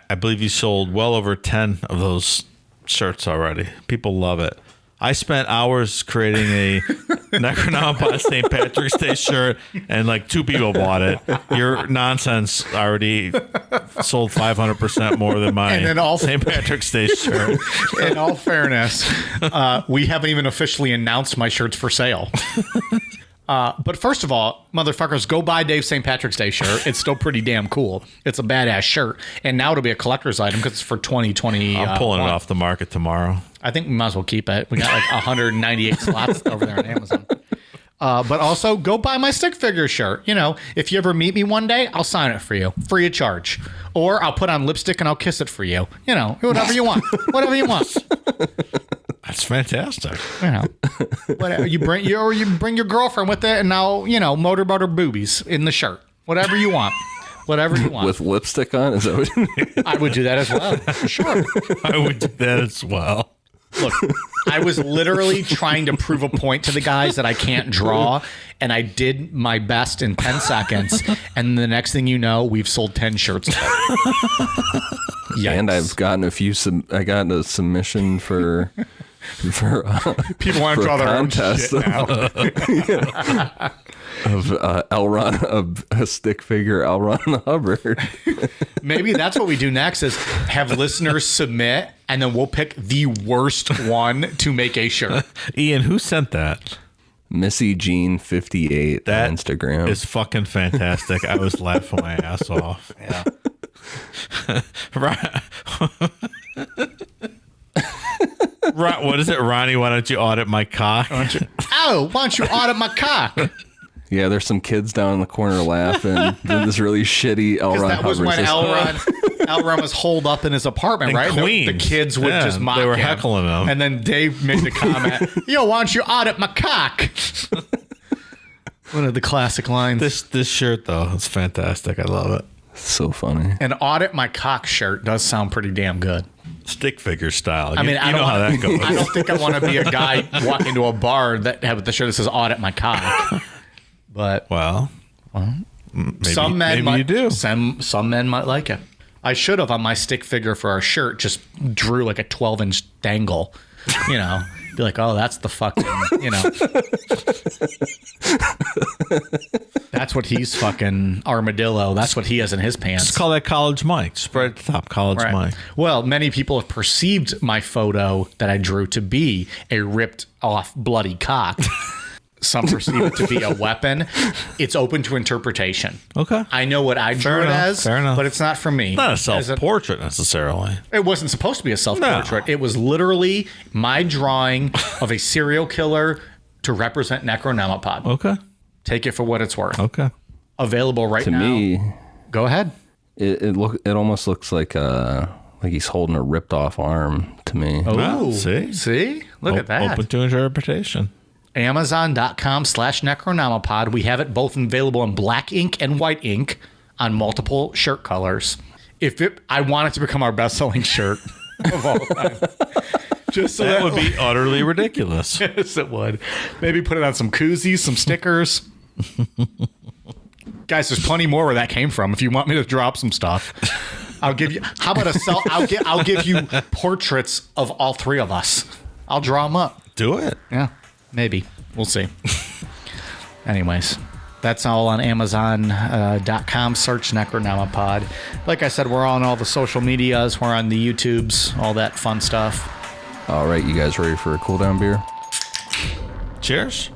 I believe you sold well over 10 of those shirts already. People love it. I spent hours creating a Necronomipod St. Patrick's Day shirt, and like 2 people bought it. Your nonsense already sold 500% more than my St. Patrick's Day shirt. In all fairness, we haven't even officially announced my shirts for sale. But first of all, motherfuckers, go buy Dave's St. Patrick's Day shirt. It's still pretty damn cool. It's a badass shirt. And now it'll be a collector's item because it's for 2020. I'm pulling it off the market tomorrow. I think we might as well keep it. We got like 198 slots over there on Amazon. But also, go buy my stick figure shirt. You know, if you ever meet me one day, I'll sign it for you, free of charge. Or I'll put on lipstick and I'll kiss it for you. You know, whatever you want. Whatever you want. That's fantastic. You know, whatever you bring your girlfriend with it, and now motorboat her boobies in the shirt. Whatever you want. Whatever you want. With lipstick on? Is that what you mean? I would do that as well. For sure. I would do that as well. Look, I was literally trying to prove a point to the guys that I can't draw, and I did my best in 10 seconds, and the next thing you know, we've sold 10 shirts. And I've gotten a few. I got a submission for people want to draw their own shit now. of L. Ron, a stick figure L. Ron Hubbard. Maybe that's what we do next: is have listeners submit, and then we'll pick the worst one to make a shirt. Ian, who sent that? Missy Jean 58 on Instagram. Is fucking fantastic. I was laughing my ass off. Yeah. What is it, Ronnie? Why don't you audit my cock? Why don't you audit my cock? Yeah, there's some kids down in the corner laughing. This really shitty L. Ron That was Hubbard when L. Ron was holed up in his apartment, right? Queens. The kids would just mock him. They were heckling him. And then Dave made the comment, yo, why don't you audit my cock? One of the classic lines. This shirt, though, it's fantastic. I love it. So funny. An audit my cock shirt does sound pretty damn good. Stick figure style. I mean, you know how that goes. I don't think I want to be a guy walking into a bar that have the shirt that says audit my cock. But maybe, some men might, you do. Some men might like it. I should have on my stick figure for our shirt just drew like a 12-inch dangle. You know, be like, oh, that's the fucking, that's what he's fucking armadillo. That's what he has in his pants. Just call that College Mike. Spread the top, College Mike. Well, many people have perceived my photo that I drew to be a ripped off bloody cock. Some perceive it to be a weapon. It's open to interpretation. Okay. I know what I drew it as, but it's not for me. Not a self-portrait necessarily. It wasn't supposed to be a self-portrait. No. It was literally my drawing of a serial killer to represent Necronomipod. Okay. Take it for what it's worth. Okay. Available right now. To me, go ahead. It almost looks like he's holding a ripped off arm to me. Oh, wow, see? Look at that. Open to interpretation. Amazon.com/Necronomipod. We have it both available in black ink and white ink on multiple shirt colors. I want it to become our best-selling shirt of all time. Just so That would be utterly ridiculous. Yes, it would. Maybe put it on some koozies, some stickers. Guys, there's plenty more where that came from. If you want me to drop some stuff, I'll give you. How about I'll give you portraits of all three of us. I'll draw them up. Do it. Yeah, maybe. We'll see. Anyways, that's all on Amazon.com. Search Necronomipod. Like I said, we're on all the social medias. We're on the YouTubes, all that fun stuff. All right, you guys ready for a cool down beer? Cheers.